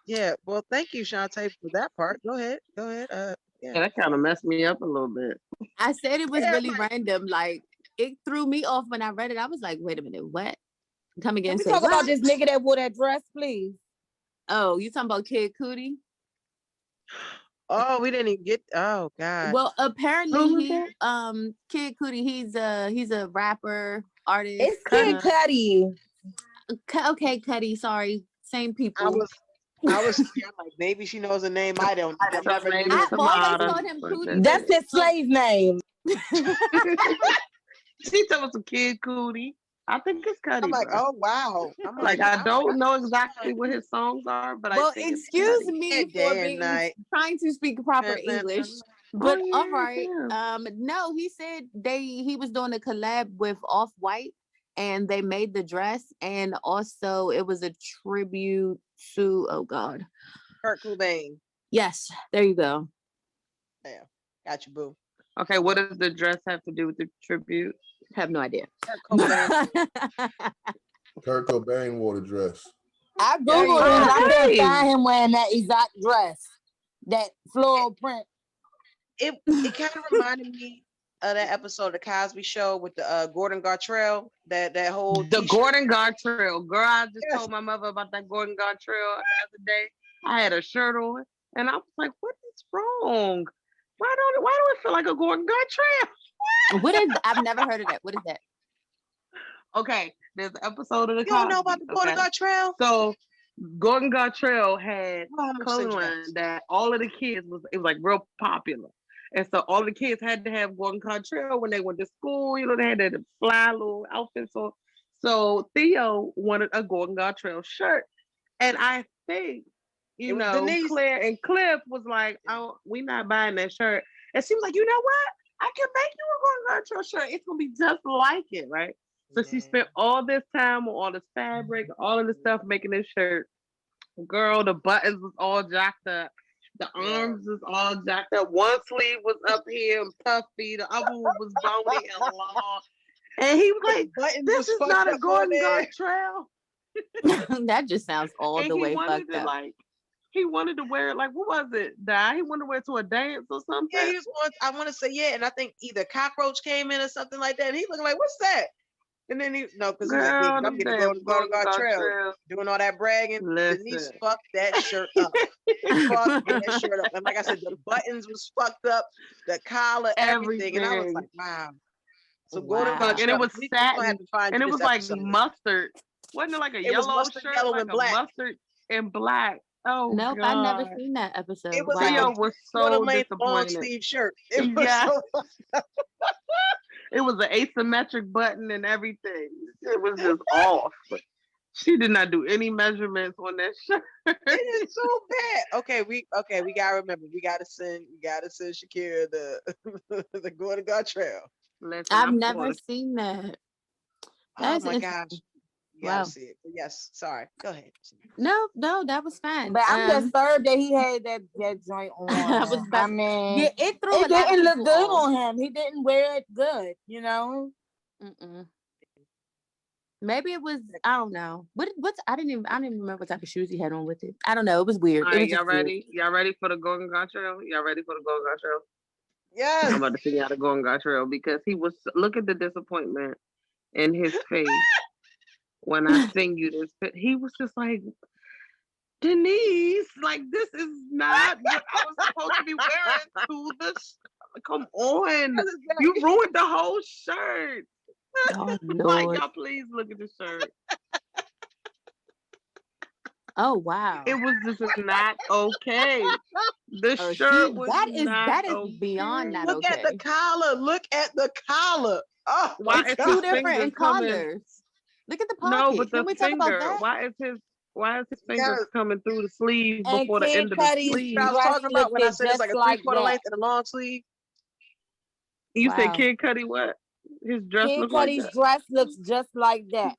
S3: Yeah, well, thank you, Shantae, for that part. Go ahead.
S6: Yeah, that kind of messed me up a little bit.
S1: I said it was really random. Like, it threw me off when I read it. I was like, wait a minute, what? Come again.
S5: Can we talk about this nigga that wore that dress, please?
S1: Oh, you talking about Kid Cudi?
S3: Oh, we didn't even get. Oh God.
S1: Well, apparently Kid Cudi. He's a rapper, artist.
S5: It's Kid Cudi.
S1: Okay, Cudi. Sorry, same people.
S3: I was like, maybe she knows a name. I don't.
S1: I've always called him Cudi.
S5: That's his slave name.
S6: She told us some Kid Cudi. I think it's Cudi.
S3: I'm like, oh wow. I'm
S6: like, I don't know exactly what his songs are, but
S1: I think excuse me for trying to speak proper English. But all right. No, he said he was doing a collab with Off-White and they made the dress, and also it was a tribute to
S3: Kurt Cobain.
S1: Yes, there you go.
S3: Yeah, got you, boo.
S6: Okay, what does the dress have to do with the tribute?
S1: Have no idea.
S2: Kurt Cobain wore the dress.
S5: I googled it and I couldn't find him wearing that exact dress, that floral print.
S3: It kind of reminded me of that episode of the Cosby Show with the Gordon Gartrell. That whole
S6: Gordon Gartrell girl. I just told my mother about that Gordon Gartrell the other day. I had a shirt on and I was like, "What is wrong? Why do I feel like a Gordon Gartrell?"
S1: What is? I've never heard of that. What is that?
S6: Okay, there's an episode of the.
S3: You don't know about the Gordon Gartrell?
S6: So Gordon Gartrell had clothing line that all of the kids it was like real popular, and so all the kids had to have Gordon Gartrell when they went to school. They had that fly little outfits on. So Theo wanted a Gordon Gartrell shirt, and I think Claire and Cliff was like, "Oh, we not buying that shirt," and she was like, "You know what? I can make you a Gordon Gartrell shirt. It's gonna be just like it, right?" So she spent all this time on all this fabric, all of this stuff making this shirt. Girl, the buttons was all jacked up. The arms was all jacked up. One sleeve was up here and puffy. The other one was bony and long. And he was like, "This is not a Gordon Gartrell."
S1: That just sounds all the way fucked up.
S6: He wanted to wear it, like, what was it, Di? He wanted to wear it to a dance or something?
S3: Yeah, I want to say, yeah, and I think either Cockroach came in or something like that, and he looking like, what's that? And then because he's like, I'm getting to go to Gordon Gartrell, doing all that bragging. Denise fucked that shirt up. Fucked that shirt up. And like I said, the buttons was fucked up, the collar, everything. And I was like, wow. So Golden
S5: Wow.
S3: Girl
S6: And it was
S3: we gonna
S6: satin,
S3: have to find
S6: and
S3: you
S6: it was
S3: this
S6: like
S3: episode.
S6: mustard. Wasn't it like a
S3: It was
S6: yellow
S3: mustard,
S6: shirt,
S3: yellow,
S6: like
S3: and
S6: a
S3: black.
S6: mustard and black? Oh
S1: Nope, I've never
S6: God.
S1: seen that episode.
S3: It was
S1: Wow.
S3: like
S6: Theo
S3: a
S6: was
S3: quarter
S6: so
S3: length long
S6: disappointed.
S3: sleeve shirt. It was
S6: Yeah,
S3: so
S6: it was an asymmetric button and everything. It was just off. She did not do any measurements on that shirt.
S3: it is so bad. Okay, we gotta remember. We gotta send Shekira the Golden Girl Trail.
S6: Listen,
S1: I've
S6: I'm
S1: never
S6: going to
S1: seen that.
S3: Oh
S1: That's
S3: my
S1: interesting.
S3: gosh. You gotta
S1: Wow.
S3: see it. But yes, sorry. Go ahead.
S1: No, that was fine.
S5: But I'm disturbed that he had that joint on.
S1: I was about
S5: I mean,
S1: yeah, it threw a
S5: it
S1: lot of
S5: didn't look
S1: people
S5: good
S1: off.
S5: on him. He didn't wear it good, you know.
S1: Mm-mm. Maybe it was. I don't know. What's I didn't even remember what type of shoes he had on with it. I don't know. It was weird.
S6: All
S1: It
S6: right,
S1: was
S6: y'all
S1: just weird.
S6: ready? Y'all ready for the Golden Girl Trail? Y'all ready for the Golden Girl Trail?
S3: Yes.
S6: I'm about to see y'all the Golden Girl Trail because he was. Look at the disappointment in his face when I sing you this. He was just like, Denise, like this is not what I was supposed to be wearing to the. Come on, you ruined the whole shirt.
S1: Oh
S6: Like
S1: Lord.
S6: y'all, please look at the shirt.
S1: Oh wow.
S6: It was just not okay. The
S1: Oh,
S6: shirt was
S1: that
S6: not
S1: is
S6: okay.
S1: beyond not
S3: Look
S1: okay.
S3: at the collar. Look at the collar. Oh,
S6: Why
S1: It's
S6: is
S1: two
S6: his
S1: different
S6: fingers
S1: in
S6: coming?
S1: colors. Look at the pocket.
S6: No, but the
S1: Can we talk about
S6: finger.
S1: that?
S6: Why is his fingers
S3: yes.
S6: coming through the sleeve
S5: And
S6: before the
S5: Kid
S6: end of the
S5: Cudi's
S3: What
S6: sleeve?
S3: I was
S5: dress
S3: talking about when I
S5: lifted
S3: said it's
S5: just
S3: like a
S5: like
S3: 3/4
S5: that.
S3: length and a long sleeve.
S6: You said
S1: Wow.
S6: Kid Cudi what? His dress
S5: Kid
S6: looked like
S5: Cudi's
S6: that.
S5: dress looks just like that.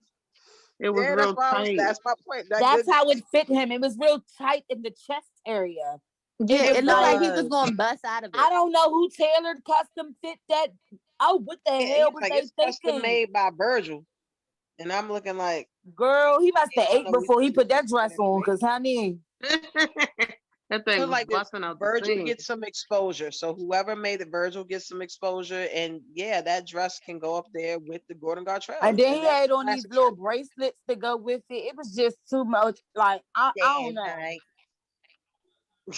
S6: It was
S3: Yeah,
S6: real tight.
S3: that's my point.
S5: That's how it fit him. It was real tight in the chest area.
S1: Yeah,
S3: It
S1: it looked like he was
S3: was.
S1: going to bust out of it.
S5: I don't know who tailored custom fit that. Oh, what the hell was
S3: like
S5: they
S3: it's custom
S5: thinking?
S3: made by Virgil. And I'm looking like,
S5: Girl, he must have
S3: I don't
S5: ate
S3: know
S5: before he
S3: what
S5: put that
S3: he's
S5: dress on, because honey,
S6: That thing
S3: so
S6: was
S3: like this,
S6: busting out the
S3: Virgil
S6: seam.
S3: gets some exposure. So whoever made it, Virgil gets some exposure. And yeah, that dress can go up there with the Golden Girl Trail.
S5: and then he
S3: that's
S5: had on these
S3: classic
S5: little
S3: shirt.
S5: bracelets to go with it. It was just too much. Like I don't know.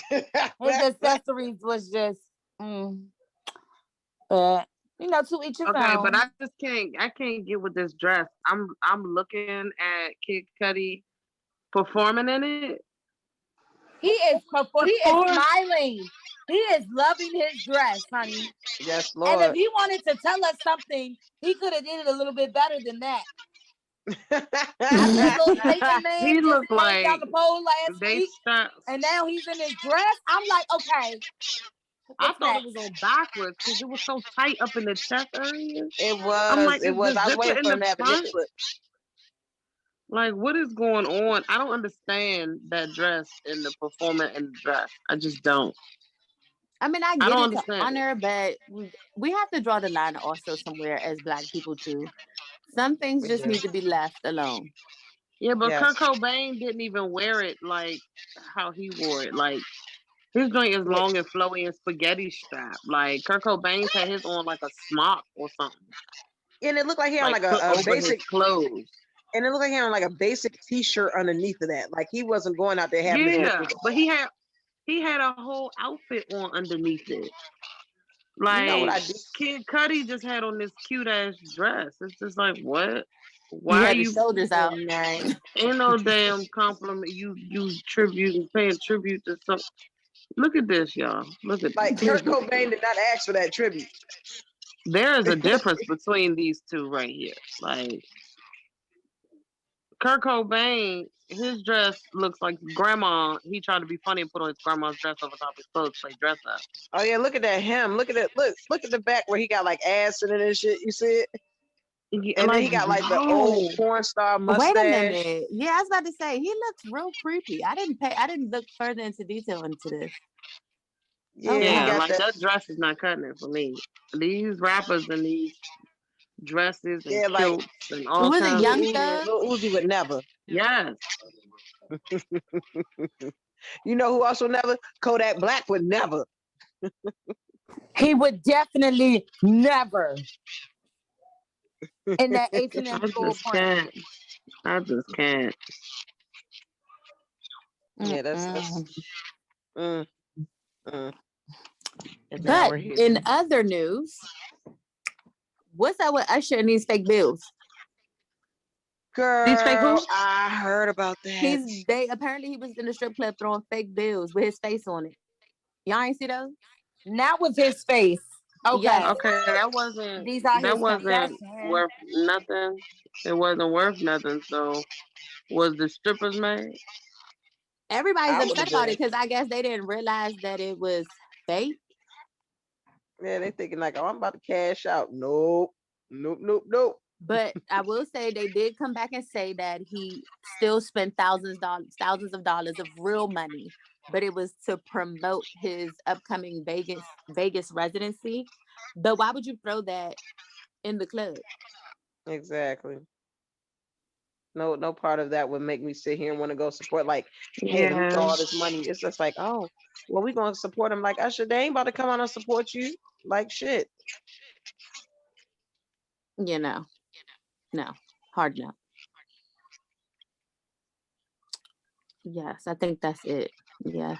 S5: His accessories was just, but you know, to each his
S6: Okay,
S5: own.
S6: but I can't get with this dress. I'm looking at Kid Cudi performing in it.
S5: He is smiling. He is loving his dress, honey.
S3: Yes,
S5: And if
S3: Lord.
S5: he wanted to tell us something, he could have did it a little bit better than that. After that little Satan man
S6: He
S5: just
S6: looked
S5: came
S6: like
S5: down the pole last
S6: they
S5: week,
S6: stopped.
S5: and now he's in his dress, I'm like, okay.
S6: I thought it was on backwards because it was so tight up in the chest area.
S3: It
S6: I'm like,
S3: was.
S6: is the
S3: I was
S6: zipper
S3: waiting
S6: in
S3: for him
S6: the
S3: to have a
S6: front?
S3: nip slip.
S6: Like, what is going on? I don't understand that dress and the performance and the dress. I just don't.
S1: I mean, I
S6: I
S1: get
S6: don't
S1: it to
S6: understand.
S1: honor, but we have to draw the line also somewhere as Black people too. Some things just need to be left alone.
S6: Yeah, but
S3: Yes.
S6: Kurt Cobain didn't even wear it like how he wore it. Like, his joint is long and flowy and spaghetti strap. Like, Kurt Cobain's had his on like a smock or something.
S3: And it looked like he had like
S6: put
S3: a
S6: over
S3: basic
S6: his clothes.
S3: And it looked like he had like a basic T-shirt underneath of that. Like he wasn't going out there having his nipples.
S6: But he had a whole outfit on underneath it. Like,
S3: you know what I do?
S6: Kid Cudi just had on this cute ass dress. It's just like, what?
S1: Why he had his shoulders out?
S6: Ain't no damn compliment. You paying tribute to some. Look at this, y'all. Look at
S3: like
S6: this.
S3: Kurt Cobain did not ask for that tribute.
S6: There is a difference between these two right here. Like, Kurt Cobain, his dress looks like grandma. He tried to be funny and put on his grandma's dress over top of his clothes to play dress up.
S3: Oh yeah, look at that hem. Look at that. Look at the back where he got like ass in it and shit. You see it?
S6: Yeah,
S3: And then he got like the old porn star mustache.
S1: Wait a minute. Yeah, I was about to say he looks real creepy. I didn't look further into detail into this.
S3: Yeah,
S6: like that dress is not cutting it for me. These rappers and these dresses and kilts and all
S1: was
S6: kinds
S1: it Young
S6: of
S1: Thug?
S3: Lil Uzi would never.
S6: Yes.
S3: You know who also never? Kodak Black would never.
S5: He would definitely never. In that H&M full print.
S6: I just can't.
S3: Yeah, that's
S1: But in other news, What's that with Usher and these fake bills?
S6: These fake
S3: Girl,
S6: who?
S3: I heard about that.
S1: Apparently he was in the strip club throwing fake bills with his face on it. Y'all ain't see those?
S5: Not with his face. Okay.
S1: Yes.
S6: Okay,
S5: These are
S6: that
S5: his
S6: wasn't
S5: confessions.
S6: worth nothing. It wasn't worth nothing. So was the strippers mad?
S1: Everybody's
S3: I would
S1: upset
S3: have
S1: about
S3: been.
S1: it because I guess they didn't realize that it was fake.
S3: Yeah, they thinking like, oh, I'm about to cash out. Nope. Nope, nope, nope.
S1: But I will say they did come back and say that he still spent thousands of dollars of real money, but it was to promote his upcoming Vegas residency. But why would you throw that in the club?
S3: Exactly. No part of that would make me sit here and want to go support. Like, hey, let me throw
S6: Yeah.
S3: all this money. It's just like, oh, well, we gonna support him. Like, Usher, they ain't about to come out and support you. Like shit.
S1: You know, no, hard no. Yes, I think that's it. Yeah,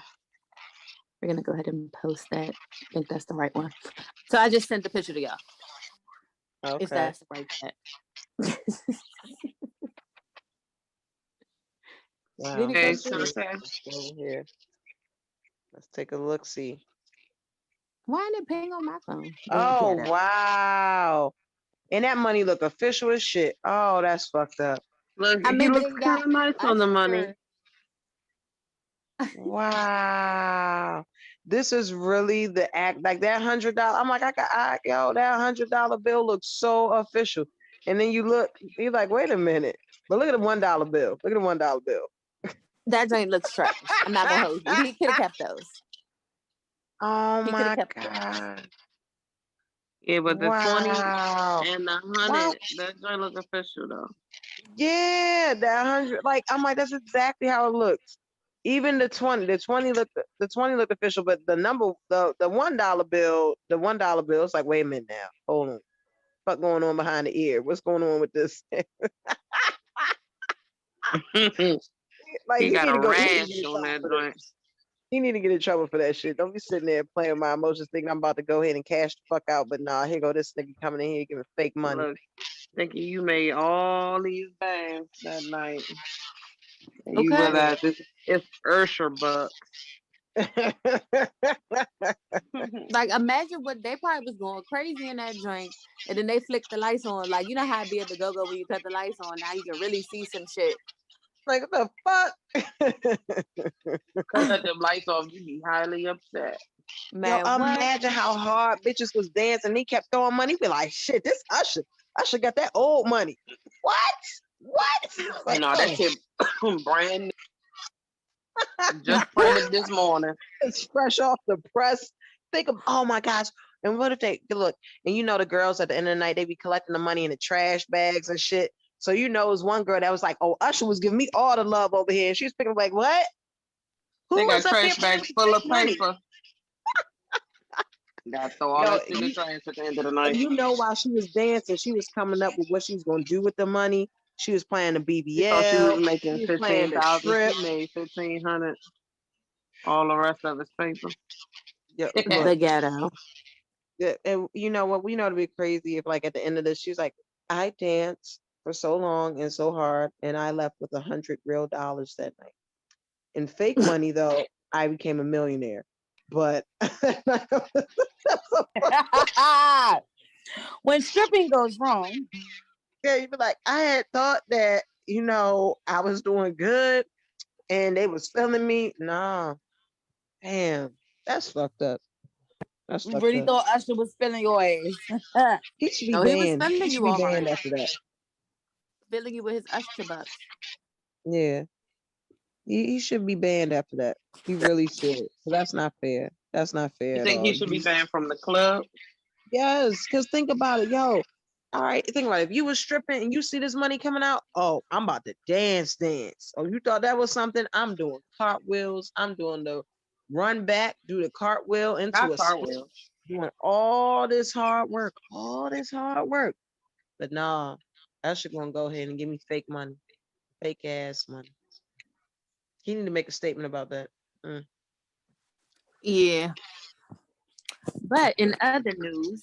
S1: we're gonna go ahead and post that. I think that's the right one. So I just sent the picture to y'all. If
S3: Okay.
S1: that's the right chat.
S3: Wow.
S1: Did he
S6: Okay,
S1: post
S3: Let's
S6: so
S1: it?
S3: see.
S6: okay.
S3: Let's go over here. Let's take a look. See.
S1: Why didn't it ping on my phone?
S3: Oh
S1: Ghetto.
S3: wow. And that money look official as shit. Oh, that's fucked up.
S6: Look,
S1: I
S6: he
S1: mean, but
S6: looks
S1: it
S6: kind
S1: got
S6: of nice on the money.
S1: Usher.
S3: Wow. This is really the act like that $100. I'm like, yo, that $100 bill looks so official. And then you look, you're like, wait a minute. But look at the $1 bill. Look at the $1 bill.
S1: That joint looks trash. I'm not gonna hold you. He could have kept those.
S3: Oh
S1: He could have
S3: my
S1: kept those.
S3: God.
S6: Yeah, but the 20
S3: Wow.
S6: and the
S3: Wow.
S6: 100, that joint look official though.
S3: Yeah, that 100. Like, I'm like, that's exactly how it looks. Even the 20 looked official, but the number, the $1 bill, it's like, wait a minute now. Hold on. What going on behind the ear? What's going on with this? Like
S6: He
S3: he
S6: got
S3: need
S6: a
S3: to go. He need to get
S6: rash
S3: in
S6: on
S3: trouble
S6: that
S3: for
S6: joint.
S3: this. He need to get in trouble for that shit. Don't be sitting there playing with my emotions, thinking I'm about to go ahead and cash the fuck out. But nah, here go this nigga coming in here giving fake money.
S6: Look, thinking you made all these bands that night. And you
S1: Okay.
S6: realize it's Ursher bucks.
S1: Like imagine what they probably was going crazy in that joint. And then they flicked the lights on. Like, you know how it be at the go-go when you cut the lights on. Now you can really see some shit.
S3: Like what the fuck?
S6: Cut them lights off, you be highly upset.
S3: Yo,
S1: Man, what?
S3: imagine how hard bitches was dancing. He kept throwing money. Be like, shit, this Usher. Usher got that old money. What? What? Like,
S6: No, that shit brand new. Just printed this morning.
S3: it's fresh off the press. Think of, oh my gosh. And what if they look, and you know the girls at the end of the night, they be collecting the money in the trash bags and shit. So you know, it was one girl that was like, oh, Usher was giving me all the love over here. And she was picking like, what?
S6: They
S3: Who was
S6: got
S3: up here
S6: trash
S3: playing
S6: bags full of
S3: money?
S6: paper. Got to throw all
S3: Yo,
S6: that shit in the trash at the end of the night.
S3: and you know while she was dancing, she was coming up with what she was gonna do with the money. She was playing the
S6: She thought she was
S3: BBL,
S6: making
S3: she was playing the
S6: 15,000.
S3: strip.
S6: She made 1,500. All the rest of it's paper.
S3: Yeah,
S1: The
S3: look,
S1: ghetto.
S3: yeah, and you know what? We know to be crazy if like at the end of this, she was like, I danced for so long and so hard, and I left with $100 real that night. In fake money, though, I became a millionaire. But
S5: When stripping goes wrong,
S3: yeah, you'd be like, I had thought that, I was doing good and they was feeling me. Nah, damn, that's fucked up. That's
S5: you
S3: fucked
S5: really
S3: up.
S5: thought Usher was feeling your ass.
S3: He should be
S1: No, he was
S3: banned. He
S1: feeling
S3: should
S1: you
S3: be
S1: all
S3: banned
S1: right.
S3: after that.
S1: Filling you with his Usher bucks.
S3: Yeah, he should be banned after that. He really should. That's not fair. That's not
S6: You
S3: fair at
S6: think
S3: all.
S6: he should be banned from the club?
S3: Yes, because think about it, yo. All right, think about it. If you was stripping and you see this money coming out, oh, I'm about to dance. Oh, you thought that was something? I'm doing cartwheels. I'm doing the run back, do the cartwheel into
S6: Not
S3: a split,
S6: cartwheel.
S3: doing all this hard work, all this hard work. But nah, Usher gonna go ahead and give me fake money, fake ass money. He need to make a statement about that. Mm.
S1: Yeah. But in other news,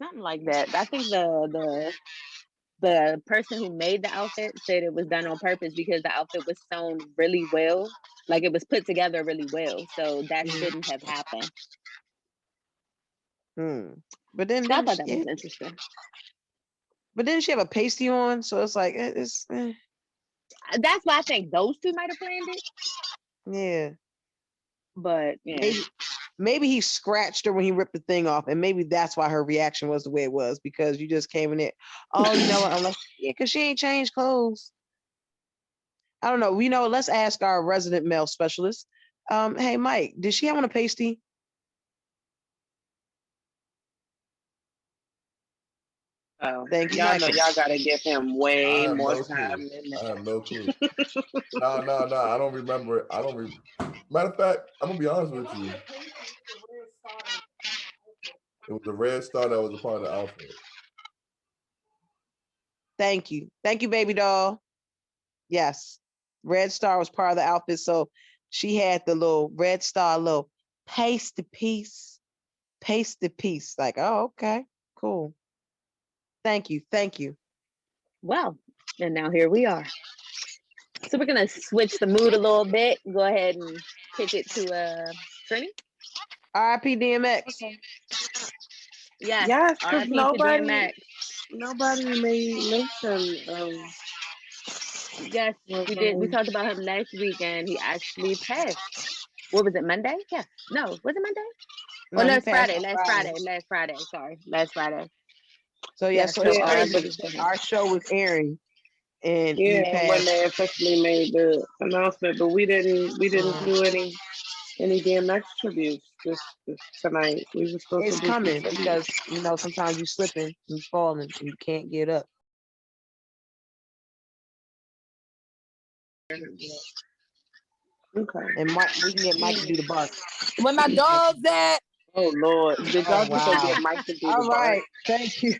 S1: something like that. I think the person who made the outfit said it was done on purpose because the outfit was sewn really well, like it was put together really well. So that shouldn't have happened.
S3: But then
S1: I thought that was interesting.
S3: But didn't she have a pasty on? So it's like it's.
S1: That's why I think those two might have planned it.
S3: Yeah.
S1: But yeah.
S3: Maybe he scratched her when he ripped the thing off, and maybe that's why her reaction was the way it was, because you just came in it. Oh, you know what? I'm like, yeah, because she ain't changed clothes. I don't know. We know. Let's ask our resident male specialist. Hey, Mike, did she have on a pasty?
S6: Oh, thank you. Y'all know y'all gotta give him way more time than that.
S2: I have no clue. No. I don't remember it. Matter of fact, I'm gonna be honest with you. It was the red star that was a part of the outfit.
S3: Thank you, baby doll. Yes, red star was part of the outfit, so she had the little red star, little pasty piece. Like, oh, okay, cool. Thank you.
S1: Well, and now here we are. So we're gonna switch the mood a little bit. Go ahead and kick it to Trinnie.
S3: R.I.P. DMX.
S6: Yes, because nobody made mention of.
S1: Yes, we did. We talked about him last week, and he actually passed. What was it? Monday? Yeah. No, was it Monday?
S3: No,
S1: last Friday. Last Friday. Sorry, last Friday.
S3: So yeah, so it's crazy. Our show was airing, and
S6: when they officially made the announcement, but we didn't do any DMX tributes this tonight. We were supposed
S3: it's
S6: to do
S3: coming because sometimes you slipping, you falling, and you can't get up.
S6: Okay.
S3: And we can get Mike to do the bark.
S5: Where my dog's at?
S6: Oh Lord! Did y'all just go get Mike to do the bark?
S3: Right, thank you.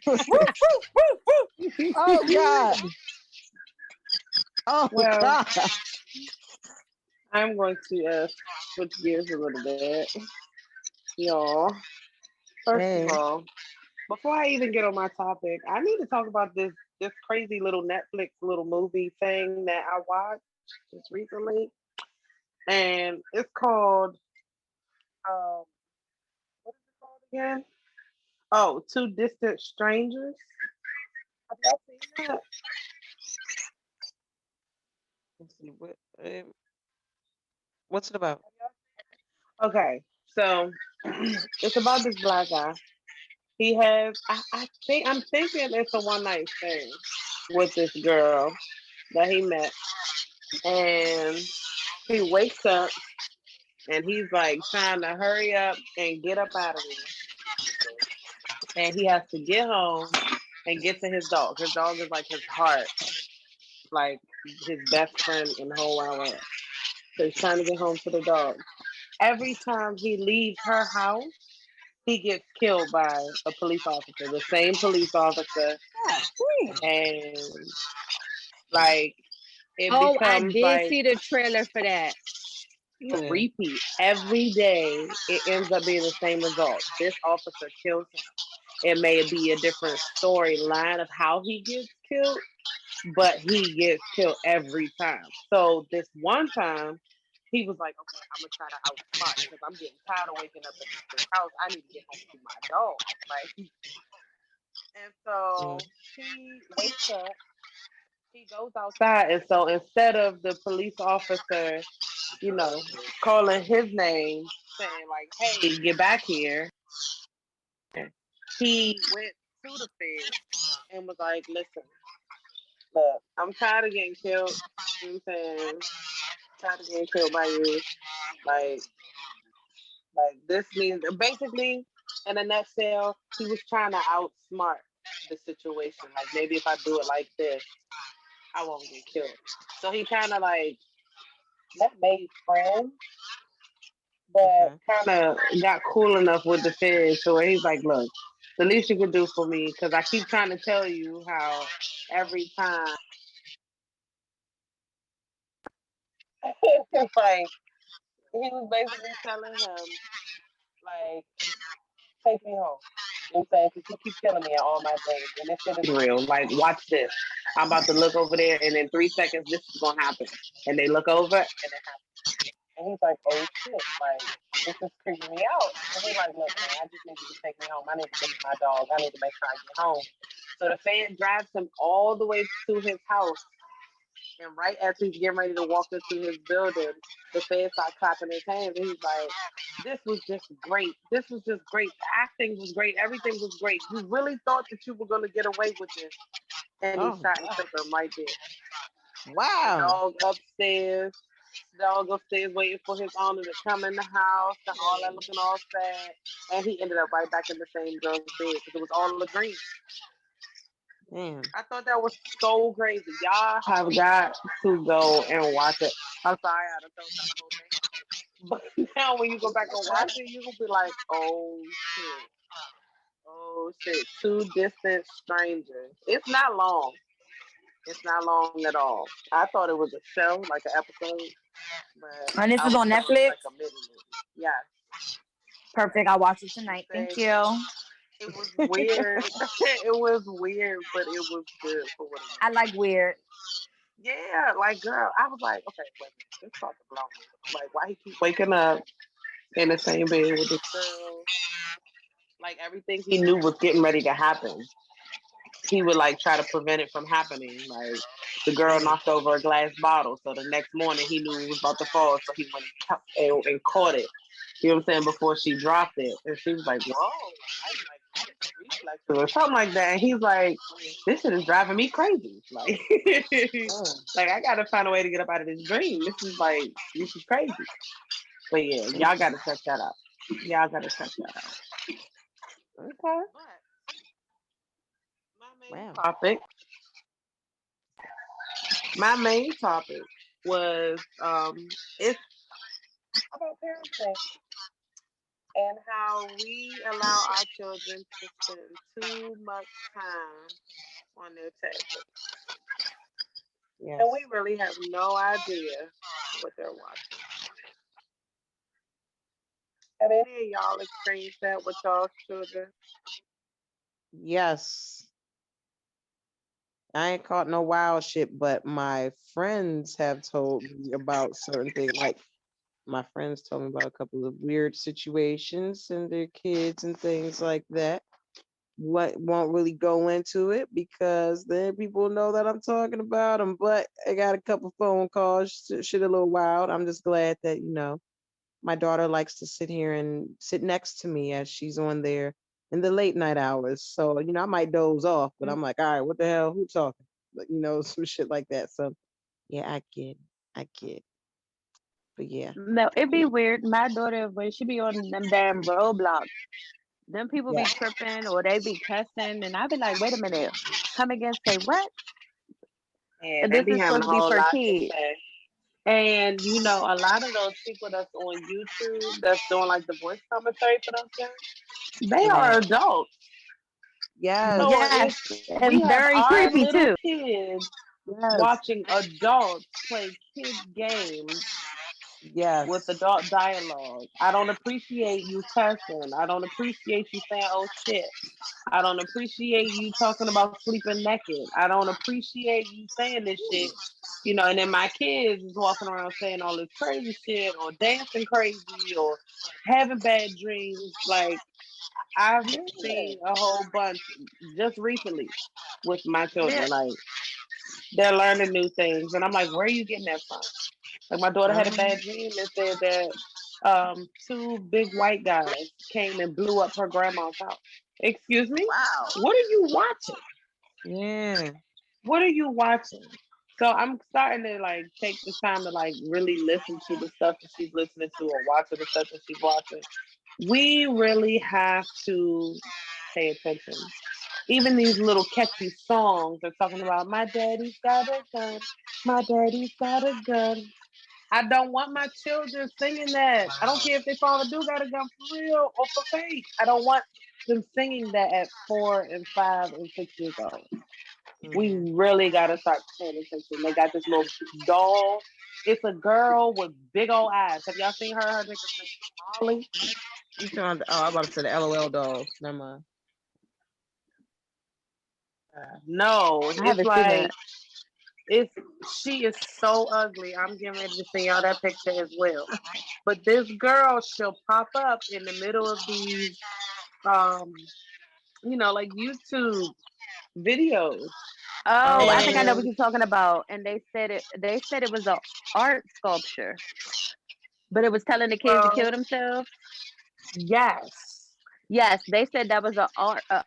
S5: Oh God!
S3: Oh God!
S6: I'm going to switch gears a little bit, y'all. First of all, before I even get on my topic, I need to talk about this crazy little Netflix little movie thing that I watched just recently, and it's called what is it called again? Oh, Two Distant Strangers. Have y'all seen that?
S3: Let's see what's it about?
S6: Okay, so it's about this black guy. He has, I'm thinking it's a one night thing with this girl that he met, and he wakes up and he's like trying to hurry up and get up out of there, and he has to get home and get to his dog. His dog is like his heart, like his best friend in the whole wide world. So he's trying to get home to the dog. Every time he leaves her house, he gets killed by a police officer, the same police officer, and like it becomes
S1: I did see the trailer for that.
S6: Repeat every day. It ends up being the same result. This officer kills him. It may be a different storyline of how he gets killed, but he gets killed every time. So this one time, he was like, "Okay, I'm gonna try to outsmart because I'm getting tired of waking up at this house. I need to get home to my dog." Like, and so he wakes up. He goes outside, and so instead of the police officer, calling his name, saying like, "Hey, get back here," he went to the feds and was like, "Listen, look, I'm tired of getting killed. You know what I'm saying? Tired of getting killed by you. Like, this means basically, in a nutshell, he was trying to outsmart the situation. Like, maybe if I do it like this, I won't get killed." So he kind of like not made friends, but kind of got cool enough with the feds so he's like, "Look, the least you can do for me, because I keep trying to tell you how every time." Like, he was basically telling him, like, "Take me home." You know what I'm saying? Because he keep killing me in all my dreams. And this shit is real. Like, watch this. I'm about to look over there, and in 3 seconds, this is going to happen. And they look over, and it happens. And he's like, oh, shit. Like, this is creeping me out. And he's like, look, man, I just need you to take me home. I need to get my dog. I need to make sure I get home. So the fan drives him all the way to his house. And right as he's getting ready to walk into his building, the feds start clapping his hands. And he's like, this was just great. This was just great. The acting was great. Everything was great. You really thought that you were going to get away with this. And he shot and killed him right there.
S3: Wow.
S6: The dog upstairs waiting for his owner to come in the house and all that looking all sad. And he ended up right back in the same girl's bed because it was all a dream.
S3: Damn.
S6: I thought that was so crazy. Y'all have got to go and watch it. I'm sorry I done told y'all the whole thing. But now when you go back and watch it, you're going to be like, oh, shit. Oh, shit. Two Distant Strangers. It's not long. It's not long at all. I thought it was a show, like an episode. But
S5: And this is on Netflix?
S6: Like a mini. Yeah.
S5: Perfect. I'll watch it tonight. Thank you.
S6: It was weird. It was weird, but it was good for what it was.
S5: I like weird.
S6: Yeah, like girl, I was like, okay, wait a minute, this about to blow me. Like, why he keep waking up in the same bed with this girl? Like everything he knew was getting ready to happen, he would like try to prevent it from happening. Like the girl knocked over a glass bottle, so the next morning he knew it was about to fall, so he went and caught it. You know what I'm saying? Before she dropped it, and she was like, "Whoa, I like reflexes or something like that." And he's like, "This shit is driving me crazy. Like, like I gotta find a way to get up out of this dream. This is crazy." But yeah, y'all gotta check that out. Y'all gotta check that out. Okay. My main topic was it's about parenting and how we allow our children to spend too much time on their tablets. Yes. And we really have no idea what they're watching. Have any of y'all experienced that with y'all's children?
S3: Yes. I ain't caught no wild shit, but my friends have told me about certain things. Like my friends told me about a couple of weird situations and their kids and things like that. What won't really go into it because then people know that I'm talking about them. But I got a couple phone calls, shit a little wild. I'm just glad that my daughter likes to sit here and sit next to me as she's on there in the late night hours. So, I might doze off, but I'm like, all right, what the hell? Who talking? But, some shit like that. So, yeah, I get. But yeah.
S5: No, it'd be weird. My daughter, when she be on them damn Roblox, them people be tripping or they be cussing, and I be like, wait a minute, come again, say what?
S6: Yeah,
S5: this is supposed to be for kids.
S6: And a lot of those people that's on YouTube that's doing like the voice commentary for those games, they are adults.
S3: Yes.
S6: So
S5: yes. And
S6: we
S5: very
S6: have our
S5: creepy
S6: little
S5: too.
S6: kids watching adults play kid games with adult dialogue. I don't appreciate you cussing. I don't appreciate you saying, oh shit. I don't appreciate you talking about sleeping naked. I don't appreciate you saying this shit. And then my kids is walking around saying all this crazy shit or dancing crazy or having bad dreams. Like, I've seen a whole bunch just recently with my children. Like, they're learning new things. And I'm like, where are you getting that from? Like, my daughter had a bad dream and said that two big white guys came and blew up her grandma's house. Excuse me?
S3: Wow.
S6: What are you watching?
S3: Yeah.
S6: What are you watching? So I'm starting to like take the time to like really listen to the stuff that she's listening to or watching the stuff that she's watching. We really have to pay attention. Even these little catchy songs are talking about my daddy's got a gun. My daddy's got a gun. I don't want my children singing that. I don't care if they father do got a gun for real or for fake. I don't want them singing that at 4 and 5 and 6 years old. We really gotta start paying attention. They got this little doll. It's a girl with big old eyes. Have y'all seen her? Her name is Molly.
S3: I'm about to say the LOL dolls. Never mind.
S6: No,
S5: I
S6: it's
S5: haven't seen
S6: like
S5: that.
S6: it's she is so ugly. I'm getting ready to send y'all that picture as well. But this girl, she'll pop up in the middle of these, um, like YouTube videos,
S5: Oh, I think I know what
S6: and
S5: you're talking about. And they said it was a art sculpture, but it was telling the kids to
S6: well,
S5: kill themselves.
S6: yes,
S5: Yes, they said that was a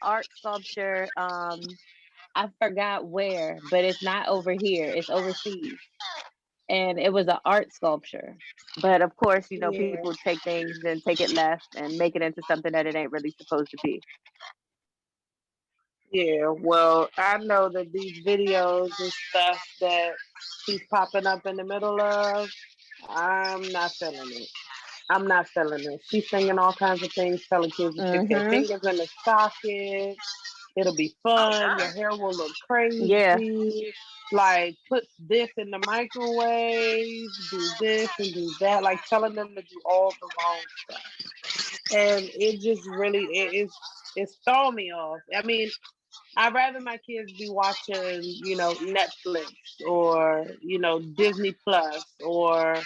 S5: art sculpture. I forgot where, but it's not over here. It's overseas, and it was an art sculpture. But of course,
S6: yeah.
S5: people take things and take it left and make it into something that it ain't really supposed to be.
S6: Yeah, well, I know that these videos and stuff that she's popping up in the middle of, I'm not feeling it. I'm not feeling it. She's singing all kinds of things, telling kids to stick their
S5: Mm-hmm.
S6: fingers in the socket. It'll be
S2: Oh
S6: fun. Your
S2: God.
S6: hair will look
S5: Yeah.
S6: crazy. Like, put this in the microwave, do this and do that. Like, telling them to do all the wrong stuff. And it just really, it's throwing me off. I mean, I'd rather my kids be watching, Netflix or, Disney Plus or,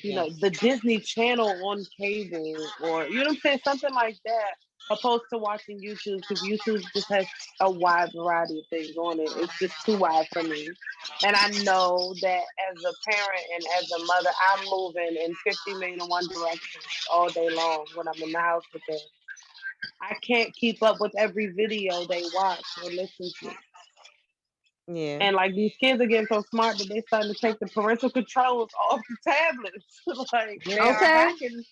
S3: Yes.
S6: the Disney Channel on cable or, you know what I'm saying? Something like that, opposed to watching YouTube because YouTube just has a wide variety of things on it. It's just too wide for me. And I know that as a parent and as a mother, I'm moving in 50 million and one directions all day long when I'm in the house with them. I can't keep up with every video they watch or listen to.
S3: Yeah.
S6: And like these kids are getting so smart that they starting to take the parental controls off the tablets. Like they
S3: Yeah.
S6: are
S5: Okay.
S6: hacking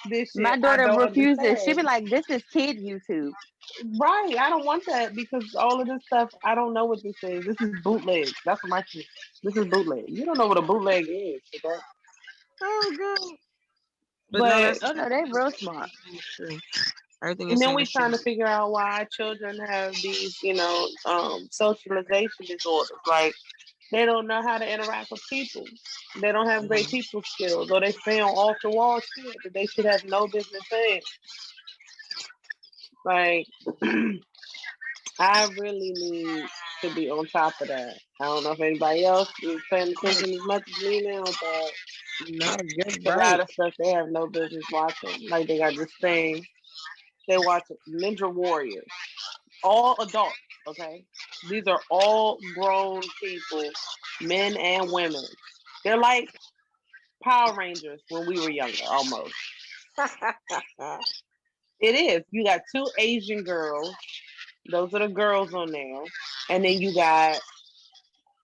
S6: this
S5: My
S6: shit. I
S5: daughter
S6: don't
S5: refuses. She
S6: understand.
S5: be like, "This is kid YouTube."
S6: Right. I don't want that because all of this stuff, I don't know what this is. This is bootleg. That's what my kid. This is bootleg. You don't know what a bootleg is, okay?
S3: Oh God. But no,
S6: But
S5: Oh no, they real smart.
S3: that's true. Everything you're
S6: and then
S3: saying
S6: we
S3: is true.
S6: trying to figure out why children have these, socialization disorders. Like they don't know how to interact with people. They don't have great
S3: Mhm.
S6: people skills, or they say on off the wall shit that they should have no business saying. Like, I really need to be on top of that. I don't know if anybody else is paying attention as much as me now, but
S3: No, you're
S6: a lot
S3: right.
S6: of stuff they have no business watching. Like they got this thing. They watch Ninja Warriors, all adults. Okay, these are all grown people, men and women. They're like Power Rangers when we were younger, almost. It is. You got two Asian girls. Those are the girls on there. And then you got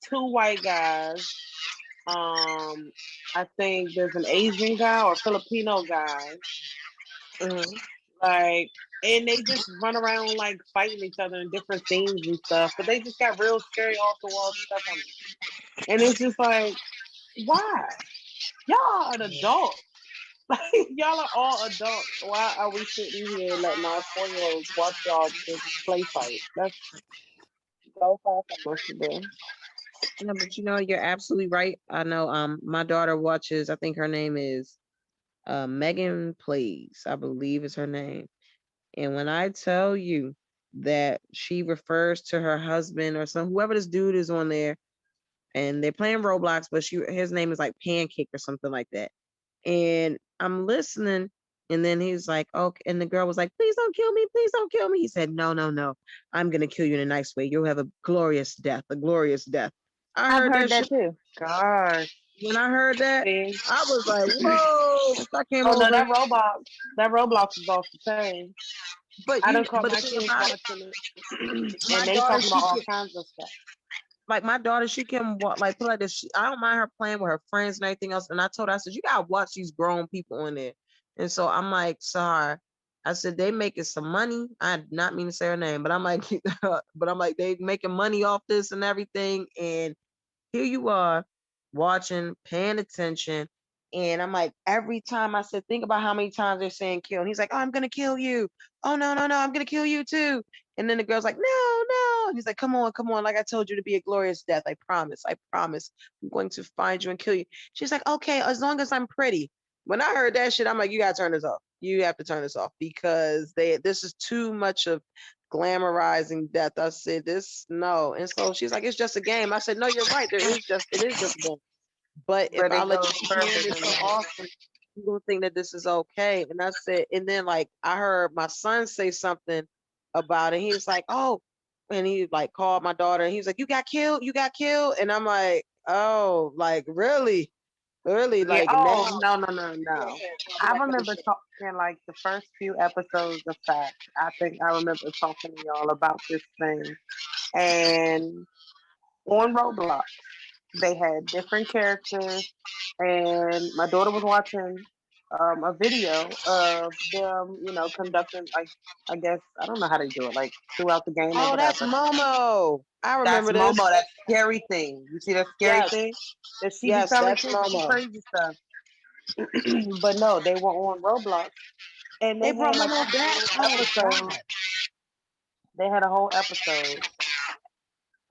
S6: two white guys. I think there's an Asian guy or Filipino guy.
S3: Mhm.
S6: Like, and they just run around like fighting each other in different scenes and stuff. But they just got real scary off the wall stuff on it. And it's just like, why? Y'all are an adult. Like y'all are all adults. Why are we sitting here letting our 4-year-olds watch y'all just play fight? That's go find something else to do.
S3: No, but you're absolutely right. I know my daughter watches, I think her name is Megan Plays, I believe is her name. And when I tell you that she refers to her husband or some whoever this dude is on there, and they're playing Roblox, but his name is like Pancake or something like that. And I'm listening, and then he's like, "Okay," and the girl was like, "Please don't kill me, please don't kill me." He said, "No, no, no, I'm gonna kill you in a nice way. You'll have a glorious death, a glorious death." I
S5: I've
S3: heard
S5: heard
S3: that shit.
S5: that too.
S6: Gosh.
S3: When I heard that,
S6: See?
S3: I was like, "Whoa!" So I came
S6: Oh no,
S3: over,
S6: that Roblox is off the chain.
S3: but
S6: I done caught
S3: but the
S6: my
S3: thing
S6: kids
S3: about it,
S6: watching it,
S3: my
S6: and they
S3: daughter,
S6: talking about all kinds of stuff.
S3: like my daughter, she can like put like this. I don't mind her playing with her friends and everything else. And I told her, I said, you gotta watch these grown people on there. And so I'm like, sorry. I said they making some money. I did not mean to say her name, but I'm like, but I'm like they making money off this and everything. And here you are watching, paying attention. And I'm like, every time I said, think about how many times they're saying kill. And he's like, oh, I'm gonna kill you. Oh no, no, no, I'm gonna kill you too. And then the girl's like, no, no. And he's like, come on, come on. Like I told you to be a glorious death. I promise. I promise. I'm going to find you and kill you. She's like, okay, as long as I'm pretty. When I heard that shit, I'm like, you gotta turn this off. You have to turn this off because this is too much of glamorizing death. I said, this, no. And so she's like, it's just a game. I said, no, you're right. It is just a game. But if
S6: But
S3: I
S6: it
S3: let you
S6: goes
S3: keep
S6: further
S3: doing this
S6: than
S3: so
S6: that.
S3: often, you're gonna think that this is okay. And I said, and then like I heard my son say something about it. He was like, oh, and he like called my daughter and he was like, you got killed, and I'm like, oh, like really? Really?
S6: Yeah.
S3: Like now?
S6: Oh no. I remember talking like the first few episodes of Fact. I think I remember talking to y'all about this thing. And on Roblox, they had different characters, and my daughter was watching a video of them, conducting like I guess I don't know how they do it, like throughout the game or
S3: Oh, that's
S6: whatever.
S3: Momo. I
S6: That's
S3: remember this.
S6: Momo, that scary thing. You see that scary
S3: Yes,
S6: thing? That she be
S3: yes,
S6: telling
S3: that's
S6: kids some
S3: Momo.
S6: crazy stuff. But no, they were on Roblox and
S3: They
S6: they
S3: brought
S6: had like a
S3: Momo back.
S6: whole
S3: Oh
S6: episode.
S3: God.
S6: They had a whole episode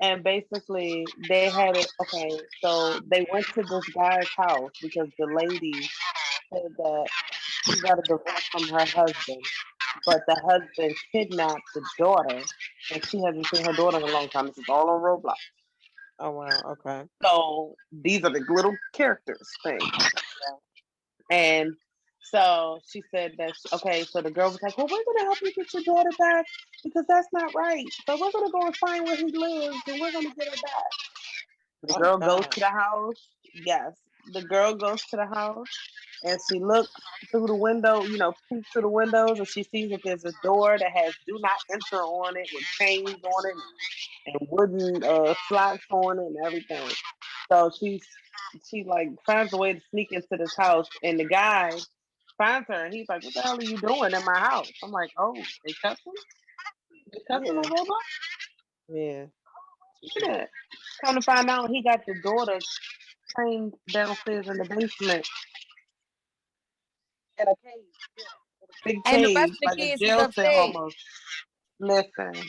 S6: and basically they had it okay, so they went to this guy's house because the lady said that she got a divorce from her husband, but the husband kidnapped the daughter and she hasn't seen her daughter in a long time. This is all on Roblox.
S3: Oh wow. Okay.
S6: So these are the little characters thing. And so she said that, okay, so the girl was like, well, we're going to help you get your daughter back because that's not right. So we're going to go and find where he lives and we're going to get her back. The
S3: Oh
S6: girl goes
S3: God.
S6: to the house. Yes. The girl goes to the house and she looks through the window, peeks through the windows and she sees that there's a door that has do not enter on it with chains on it and wooden slots on it and everything. So she like finds a way to sneak into this house and the guy finds her and he's like, what the hell are you doing in my house? I'm like, oh, they cussing? They cussing
S3: Yeah.
S6: on Roblox?
S3: Yeah.
S6: Look at that. Come to find out he got the daughter trained downstairs in the basement in a cage. Big
S5: And the rest
S6: cage,
S5: of the
S6: like a
S5: kids is
S6: jail cell
S5: upstairs.
S6: almost. Listen,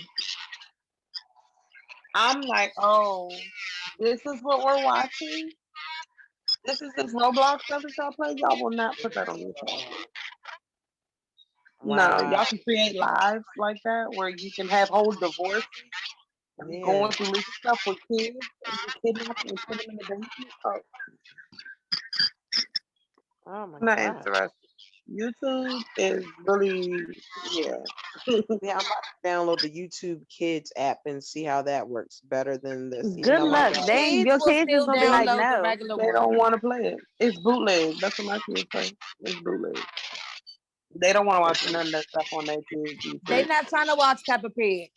S6: I'm like, oh, this is what we're watching. This Roblox stuff that y'all play. Y'all will not put that on your phone. No,
S3: Wow.
S6: y'all can create lives like that where you can have whole divorces and be
S3: Yeah.
S6: going through legal stuff with kids and you kidnap them and put them in the basement. Oh,
S3: Oh my
S6: I'm not
S3: God.
S6: interested. YouTube is really, yeah.
S3: Yeah, I'm about to download the YouTube Kids app and see how that works better than this. Even
S4: Good
S3: though my
S5: Well,
S4: luck.
S5: the
S3: daughter,
S4: They
S5: kids
S4: your
S5: will
S4: kids is
S5: still
S4: gonna be
S6: They
S4: like,
S5: download the
S4: no.
S5: regular
S6: they
S5: one.
S6: don't want to play it. It's bootleg. That's what my kids say. It's bootleg. They don't want to watch none of that stuff on their TV.
S5: They not trying to watch Peppa Pig.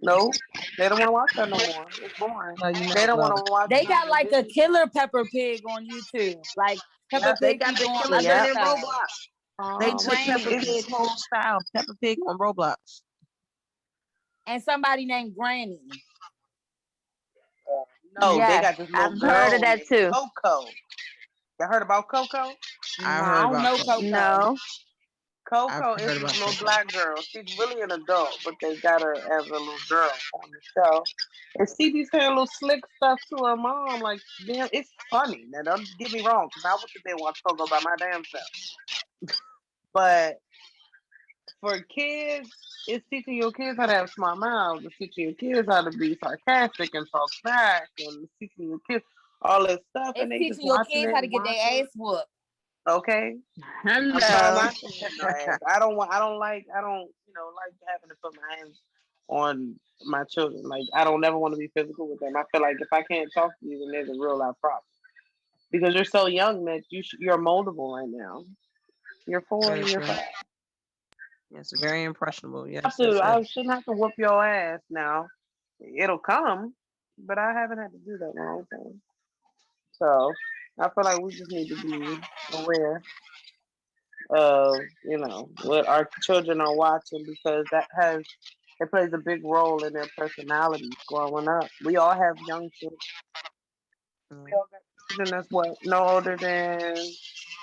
S6: No, they don't want to watch that no more. It's boring.
S3: no, you
S6: They
S3: never
S6: don't want
S3: love
S6: to watch
S5: They
S6: none of
S5: got
S6: the
S5: like a
S6: Disney.
S5: killer Peppa Pig on YouTube. Like Peppa
S6: Yeah.
S3: it. They
S5: Pig
S3: got
S5: be
S3: the
S5: doing
S3: killers
S5: other
S3: in
S4: Yep.
S3: their
S5: stuff.
S3: Roblox. They
S6: Oh,
S3: took
S6: but see,
S3: Peppa
S5: Granny
S3: Pig whole style. Peppa Pig on Roblox.
S5: and somebody named Granny.
S6: no, they
S4: Yes.
S6: got this little
S4: I've heard of
S6: girl
S4: that
S6: named
S4: too.
S6: Coco. You heard about Coco?
S3: I
S5: No, I
S3: heard
S5: don't
S3: about
S5: know
S3: Coco.
S5: Coco.
S4: No.
S3: I've
S6: Coco is
S3: heard
S6: this
S3: about
S6: little
S3: Coco.
S6: black girl. She's really an adult, but they got her as a little girl on the show. And she be saying little slick stuff to her mom. Like, damn, it's funny. Now, don't get me wrong, because I would sit there and watch Coco by my damn self. But for kids, it's teaching your kids how to have smart mouths. It's teaching your kids how to be sarcastic and talk back. And it's teaching your kids all this stuff. And
S5: It's
S6: they just
S5: teaching your
S6: watching
S5: kids
S6: it
S5: how to
S6: and
S5: get their
S6: watching it.
S5: ass whooped.
S6: Okay. I'm trying
S4: Hello.
S6: not to get no ass. I don't like having to put my hands on my children. Like, I don't ever want to be physical with them. I feel like if I can't talk to you, then there's a real life problem. Because you're so young that you're moldable right now. You're 4
S3: Very
S6: and you're
S3: true.
S6: 5.
S3: Yes, very impressionable. Yes, yes, yes.
S6: I shouldn't have to whoop your ass now. It'll come, but I haven't had to do that in a long time. So I feel like we just need to be aware of what our children are watching because it plays a big role in their personalities growing up. We all have young children. We
S3: Mm.
S6: all got children that's what no older than,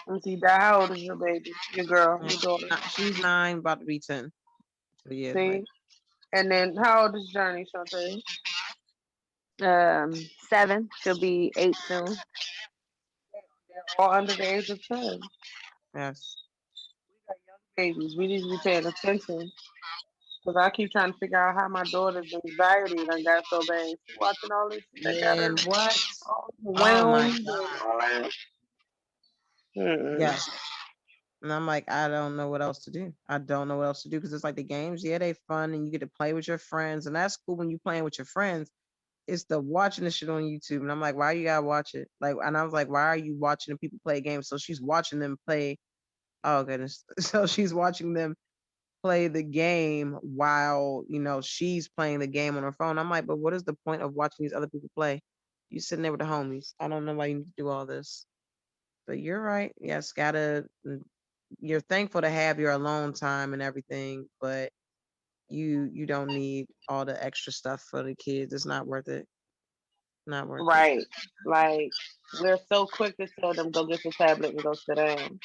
S6: let me see, how old is your baby, your girl,
S3: Yeah,
S6: your daughter?
S3: she's 9, about to be 10. So yeah, like
S6: See, and then how old is Journey, Shantae?
S4: 7. She'll be 8 soon.
S6: All under the age of 10.
S3: yes.
S6: We got young babies. We need to be paying attention Because I keep trying to figure out how my daughter's anxiety done got so bad. She watching all this shit that got her
S3: And what?
S6: all
S3: Oh my
S6: overwhelmed and
S3: God.
S6: all that.
S3: Yes. And I'm like, I don't know what else to do. I don't know what else to do because it's like the games, yeah, they fun and you get to play with your friends, and that's cool when you playing with your friends. It's the watching the shit on YouTube, and I'm like, why you gotta watch it? Like, and I was like, why are you watching the people play games? So she's watching them play. Oh goodness. So she's watching them play the game while she's playing the game on her phone. I'm like, but what is the point of watching these other people play? You sitting there with the homies. I don't know why you need to do all this. But you're right. Yes, you're thankful to have your alone time and everything, but you don't need all the extra stuff for the kids. It's not worth it. Not worth it.
S6: Right. Like, we're so quick to tell them go get the tablet and go sit down.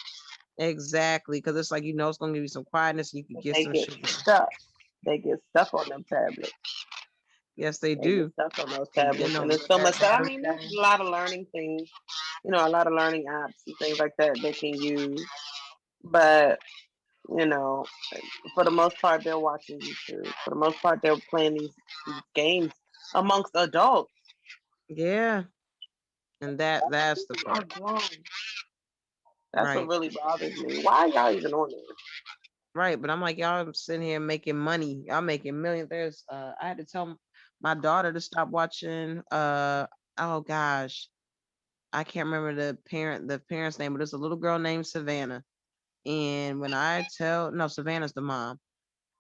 S3: Exactly, because it's like it's gonna give you some quietness and you can
S6: But
S3: get
S6: they
S3: some
S6: get
S3: shit done.
S6: stuck. They get stuck on them tablets.
S3: Yes, they
S6: They get
S3: do.
S6: stuck on those
S3: And then
S6: tablets. And there's so much that, I mean, there's a lot of learning things, a lot of learning apps and things like that they can use. But, you know, for the most part, they're watching YouTube. For the most part, they're playing these games amongst adults.
S3: Yeah, and that's the
S6: Are
S3: part.
S6: grown. That's what
S3: Right.
S6: really bothers me. Why are y'all even on there?
S3: Right. But I'm like, y'all sitting here making money. Y'all making millions. I had to tell my daughter to stop watching oh gosh. I can't remember the parent's name, but it's a little girl named Savannah. And when I tell no, Savannah's the mom.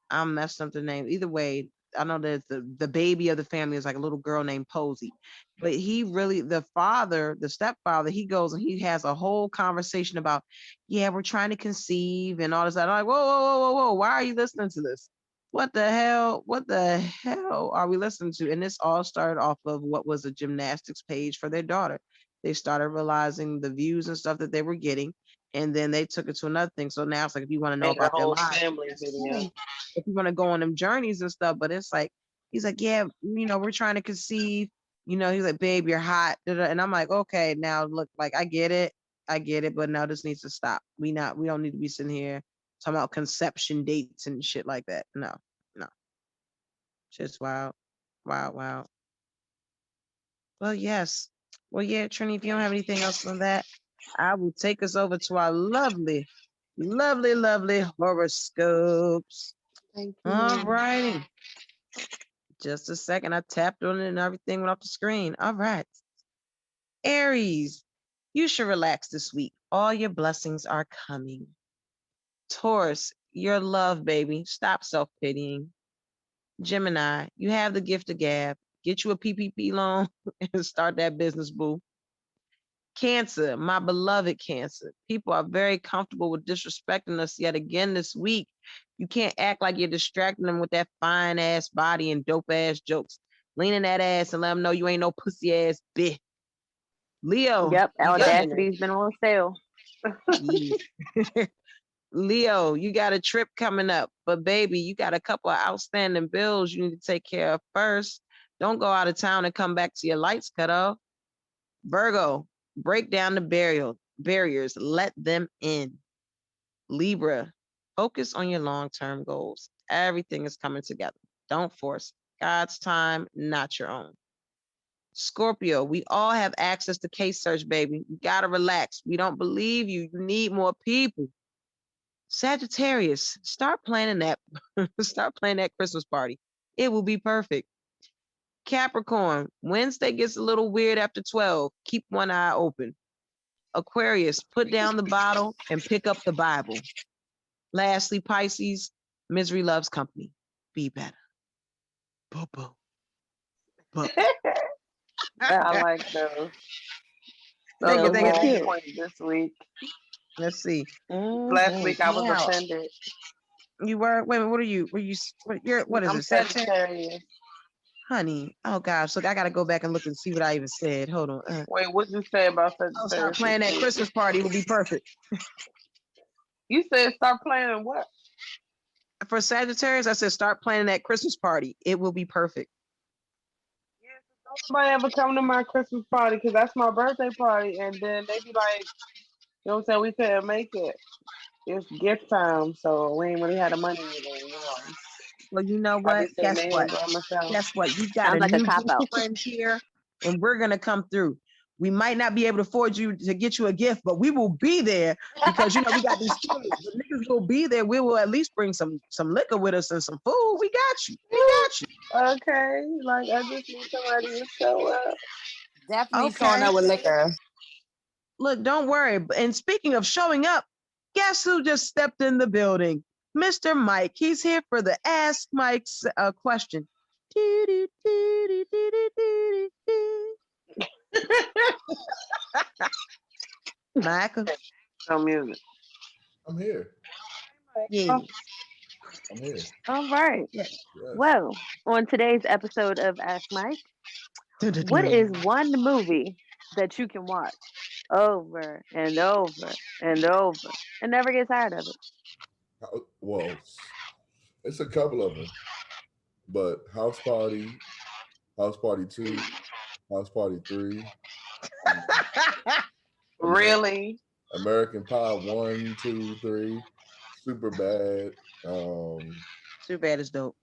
S3: I'm messed up the name. Either way, I know that the baby of the family is like a little girl named Posey. But he really, the father, the stepfather, he goes and he has a whole conversation about, yeah, we're trying to conceive and all this. I'm like, whoa, whoa, whoa, whoa, whoa. Why are you listening to this? What the hell? What the hell are we listening to? And this all started off of what was a gymnastics page for their daughter. They started realizing the views and stuff that they were getting. And then they took it to another thing. So now it's like, if you want to know
S6: Made a
S3: about their
S6: whole
S3: lives,
S6: family
S3: that's
S6: video.
S3: cool if you want to go on them journeys and stuff. But it's like, he's like, yeah, we're trying to conceive. He's like, babe, you're hot. And I'm like, okay, now look, like, I get it, but now this needs to stop. We don't need to be sitting here talking about conception dates and shit like that. No, no, just wild, wild, wild. Well, yes. Well, yeah, Trinnie, if you don't have anything else on that, I will take us over to our lovely, lovely, lovely horoscopes.
S6: Thank
S3: All
S6: you.
S3: righty. Just a second. I tapped on it and everything went off the screen. All right. Aries, you should relax this week. All your blessings are coming. Taurus, your love, baby. Stop self pitying. Gemini, you have the gift of gab. Get you a PPP loan and start that business, boo. Cancer, my beloved Cancer. People are very comfortable with disrespecting us yet again this week. You can't act like you're distracting them with that fine ass body and dope ass jokes. Lean in that ass and let them know you ain't no pussy ass bitch. Leo,
S6: Yep,
S3: you got
S6: audacity's been on sale.
S3: yeah. Leo, you got a trip coming up, but baby, you got a couple of outstanding bills you need to take care of first. Don't go out of town and come back to your lights cut off. Virgo, break down the barriers, let them in. Libra, focus on your long-term goals. Everything is coming together. Don't force God's time, not your own. Scorpio, we all have access to case search, baby. You gotta relax. We don't believe you. You need more people. Sagittarius, start planning that. Start planning that Christmas party. It will be perfect. Capricorn, Wednesday gets a little weird after 12. Keep one eye open. Aquarius, put down the bottle and pick up the Bible. Lastly, Pisces, misery loves company. Be better. Boo boo.
S6: I like those.
S3: Thank
S6: Those
S3: you,
S6: are
S3: thank you, thank
S6: on
S3: you.
S6: point this week.
S3: Let's see.
S6: Last week I was
S3: Now,
S6: offended.
S3: you were, wait a minute, what are you? What is
S6: I'm
S3: it? Sagittarius?
S6: Sagittarius.
S3: Honey, oh gosh, look, I gotta go back and look and see what I even said. Hold on.
S6: Wait, what did you say about
S3: I'll start
S6: Sagittarius this
S3: playing that
S6: week?
S3: Christmas party. It will be perfect.
S6: You said start playing what?
S3: For Sagittarius, I said start planning that Christmas party. It will be perfect.
S6: Yes, don't nobody ever come to my Christmas party because that's my birthday party, and then they be like, you know what I'm saying, we couldn't make it. It's gift time, so we ain't really had the money either, you know.
S3: Well, you know what? Guess what? Guess what? You got a new group of friends here, and we're gonna come through. We might not be able to afford you to get you a gift, but we will be there because we got these kids. The niggas will be there. We will at least bring some liquor with us and some food. We got you. We got you.
S6: Okay, like I just need somebody to show up.
S5: Definitely showing up with liquor.
S3: Look, don't worry. And speaking of showing up, guess who just stepped in the building? Mr. Mike. He's here for the Ask Mike's question. Michael.
S6: No music.
S2: I'm here.
S3: Yeah.
S2: I'm here.
S7: All right.
S2: Yes.
S7: Well, on today's episode of Ask Mike, what is one movie that you can watch over and over and over and never get tired of it?
S2: Well, it's a couple of them, but House Party 2, House Party 3.
S6: Really?
S2: American Pie 1, 2, 3. Super Bad.
S3: Super Bad is dope.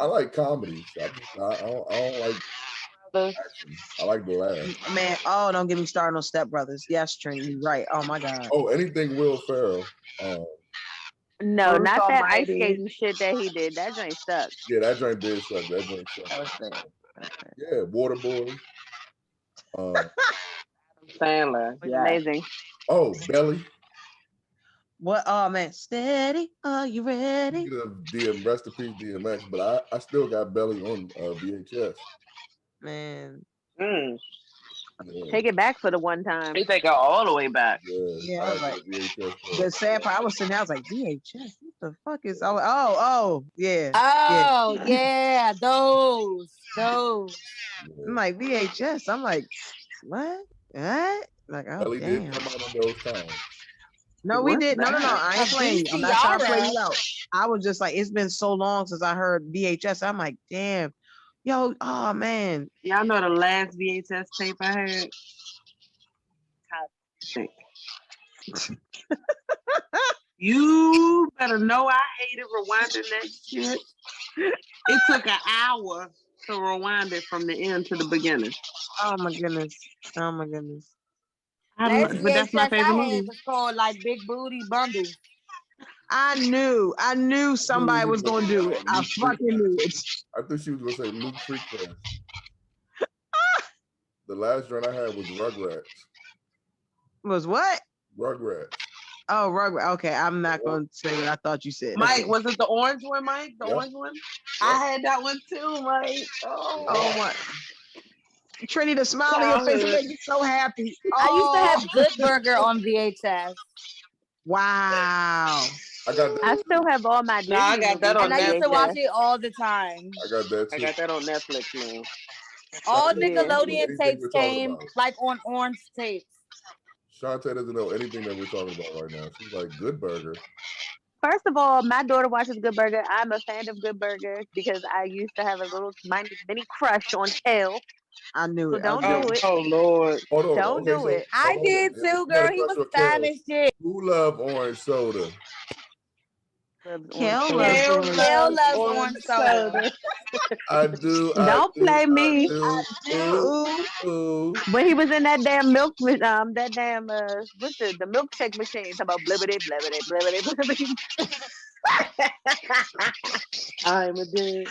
S2: I like comedies. I don't like action. I like the laugh.
S3: Man, don't get me started on Step Brothers. Yes, Trinnie, you're right. Oh my God.
S2: Oh, anything Will Ferrell.
S7: No, not that ice skating shit that he did. That joint sucked.
S2: Yeah, that joint did suck. That joint sucked. Yeah, Waterboy.
S6: Sandler. Yeah.
S7: Amazing.
S2: Oh, Belly.
S3: What? Oh man, steady. Are you ready?
S2: Rest in peace, DMX. But I still got Belly on VHS.
S3: Man.
S6: Mm.
S2: Yeah.
S7: Take it back for the one time.
S6: They take it all the way back.
S3: Yeah, I was like, the sad part, I was sitting there, I was like, VHS, what the fuck is yeah.
S5: Oh, yeah, those.
S3: I'm like, VHS. I'm like, what? Like, oh,
S2: Belly did come out on those times.
S3: No, we did. No. I ain't playing you. I'm not trying to play you out. I was just like, it's been so long since I heard VHS. I'm like, damn. Yo, oh man.
S6: Y'all know the last VHS tape I had? You better know I hated rewinding that shit. It took an hour to rewind it from the end to the beginning.
S3: Oh my goodness.
S5: That's
S6: my favorite movie.
S5: It was called like Big Booty Bundles.
S3: I knew somebody was gonna do it. I fucking knew it.
S2: I thought she was gonna say Luke Freakfest. The last joint I had was Rugrats.
S3: Was what?
S2: Rugrats.
S3: Oh, Rugrats. Okay, I'm not gonna say what I thought you said.
S6: Mike, was it the orange one, Mike? The orange one? I had that one too, Mike.
S3: Oh what? Trinnie, the smile on your face made me so happy.
S5: I used to have Good Burger on VHS.
S3: Wow.
S7: I still have all my Disney
S6: I got that on
S5: and I used to watch it all the time.
S2: I got that too.
S6: I got that on Netflix, man.
S5: All Nickelodeon tapes came like on orange tapes.
S2: Shantae doesn't know anything that we're talking about right now. She's like, Good Burger.
S7: First of all, my daughter watches Good Burger. I'm a fan of Good Burger because I used to have a little mini crush on Kale.
S3: I knew it.
S7: Don't do it.
S6: Oh Lord.
S7: Don't do it.
S5: I did too, girl. He was fine as shit.
S2: Who love orange soda?
S3: Kale
S5: loves orange soda.
S2: I do.
S7: Don't play me.
S2: I do.
S7: When he was in that damn milk, what's the milkshake machine? Talking about blibbity, blibbity, blibbity, blibbity.
S6: I'm a dude.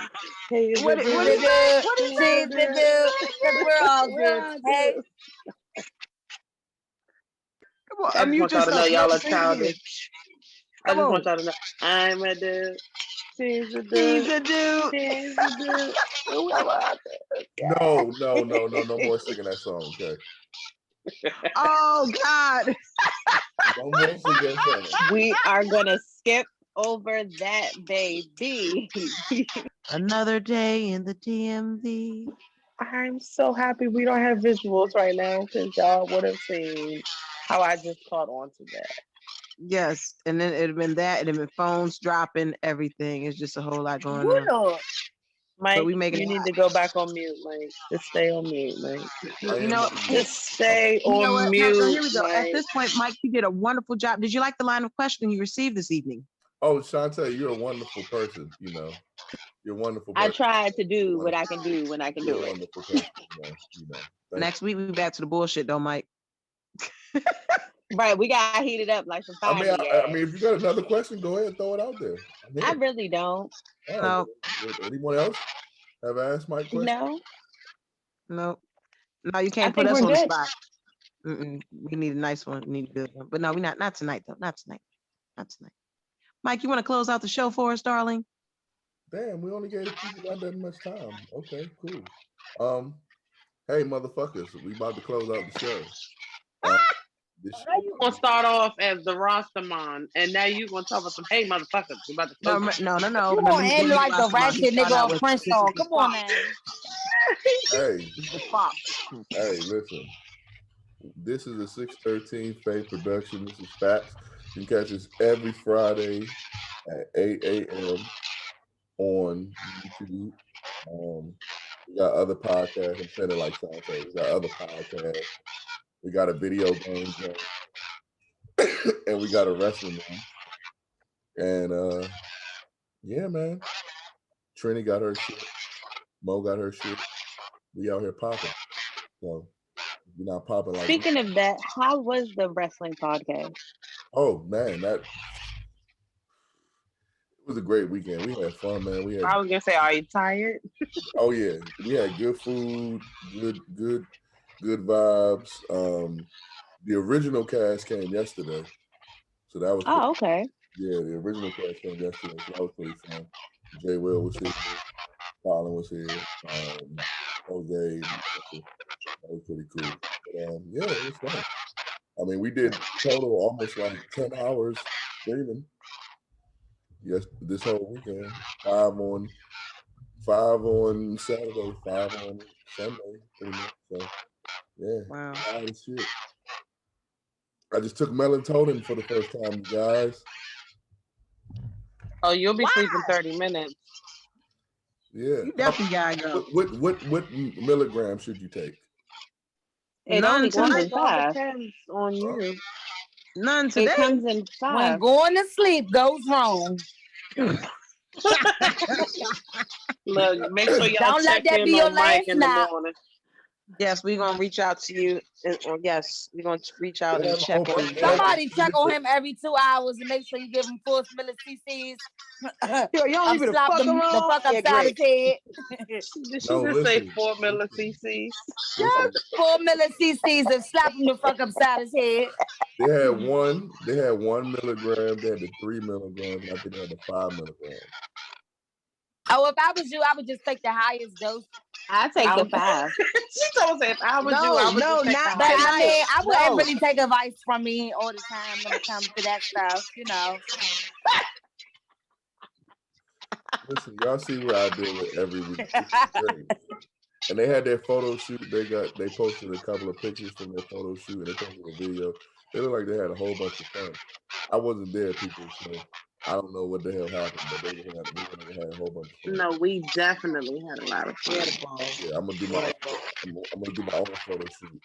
S6: Hey,
S5: what is it? Because we're all good. Hey.
S3: Come on.
S6: I just want y'all to know y'all are childish. I just
S3: on.
S6: want y'all to know I'm a dude. She's a dude.
S3: He's a dude.
S6: She's a dude.
S2: No more singing that song, okay?
S3: Oh God.
S2: No more singing that song.
S4: We are gonna skip over that, baby.
S3: Another day in the DMV.
S6: I'm so happy we don't have visuals right now because y'all would have seen how I just caught on to that.
S3: Yes, and then it'd have been that, it'd have been phones dropping, everything. It's just a whole lot going on.
S6: Mike,
S3: But we make it
S6: you need to go back on mute, Mike. Just stay on mute, Mike.
S3: You know,
S6: just stay
S3: you know
S6: on
S3: what?
S6: mute.
S3: No, here we go.
S6: Mike.
S3: At this point, Mike, you did a wonderful job. Did you like the line of questioning you received this evening?
S2: Oh, Shantae, you're a wonderful person. You know, you're a wonderful person.
S7: I tried to do what I can do when I can do it.
S2: Wonderful person. You know.
S3: Next week we back to the bullshit though, Mike.
S7: Right, we got heated up like some fire.
S2: I mean, if you got another question, go ahead and throw it out there.
S7: I really don't.
S2: Oh, anyone else have asked Mike questions?
S3: No, you can't put us on the spot. We need a nice one. We need a good one. But no, we not tonight though. Not tonight. Mike, you want to close out the show for us, darling?
S2: Damn, we only gave people not that much time. Okay, cool. Hey, motherfuckers, we about to close out the show.
S6: Now you gonna start off as the Rastaman, and now you gonna talk about some hey motherfuckers. We about to close.
S3: No.
S5: You gonna end like the ratchet nigga on Crenshaw. Come on, man.
S2: Hey, listen. This is a 613 Faye Production. This is F.A.C.T.S. You can catch us every Friday at 8 a.m. on YouTube. We got other podcasts. I'm saying it like Shantae. We got other podcasts. We got a video game show. And we got a wrestling room. And yeah, man. Trinnie got her shit. Moe got her shit. We out here popping. So you're not popping like
S7: Speaking of that, how was the wrestling podcast?
S2: Oh man, it was a great weekend. We had fun, man.
S6: I was gonna say, are you tired?
S2: Oh yeah, we had good food, good vibes. The original cast came yesterday, so that was.
S7: Oh, okay.
S2: Yeah, the original cast came yesterday, so that was pretty fun. Jay Will was here, Colin was here, Jose. That was pretty cool. But, yeah, it was fun. I mean, we did total almost like 10 hours streaming. Yes, this whole weekend. 5 on Saturday, 5 on Sunday, pretty much. So, yeah.
S3: Wow.
S2: Shit. I just took melatonin for the first time, you guys.
S6: Oh, you'll be sleeping 30 minutes.
S2: Yeah.
S3: You definitely gotta go.
S2: What milligrams should you take?
S7: It only comes in 5.
S6: Depends on you.
S3: None today.
S7: It comes in 5.
S5: When going to sleep goes wrong.
S6: Look, make sure y'all
S5: Don't let
S6: check
S5: that
S6: in
S5: be your
S6: on Mike
S5: last
S6: in the
S5: nap.
S6: morning.
S3: Yes, we're gonna reach out to you. Yes, we're gonna reach out and check on you.
S5: Somebody check on him every 2 hours and make sure you give him 4 CCs.
S3: Yo, you don't leave it the fuck alone.
S5: The fuck upside his head.
S6: Did she just say 4 milliccs?
S5: 4 milliccs and slap him the fuck upside his head.
S2: They had 1 milligram, they had the 3 milligrams, and I think they had the 5 milligrams.
S5: Oh, if I was you, I would just take the highest dose.
S7: I take the 5.
S6: She told us if I was you, I would just take the
S5: But
S6: highest.
S5: I mean, I wouldn't really take advice from me all the time when it comes to that stuff, you know.
S2: Listen, y'all see what I deal with every week. This is great. And they had their photo shoot. They posted a couple of pictures from their photo shoot, and they posted a video. They look like they had a whole bunch of fun. I wasn't there, people, so I don't know what the hell happened, but they had a whole bunch of fun.
S6: No, we definitely had a lot of fun.
S2: Yeah, I'm gonna do my own photo shoot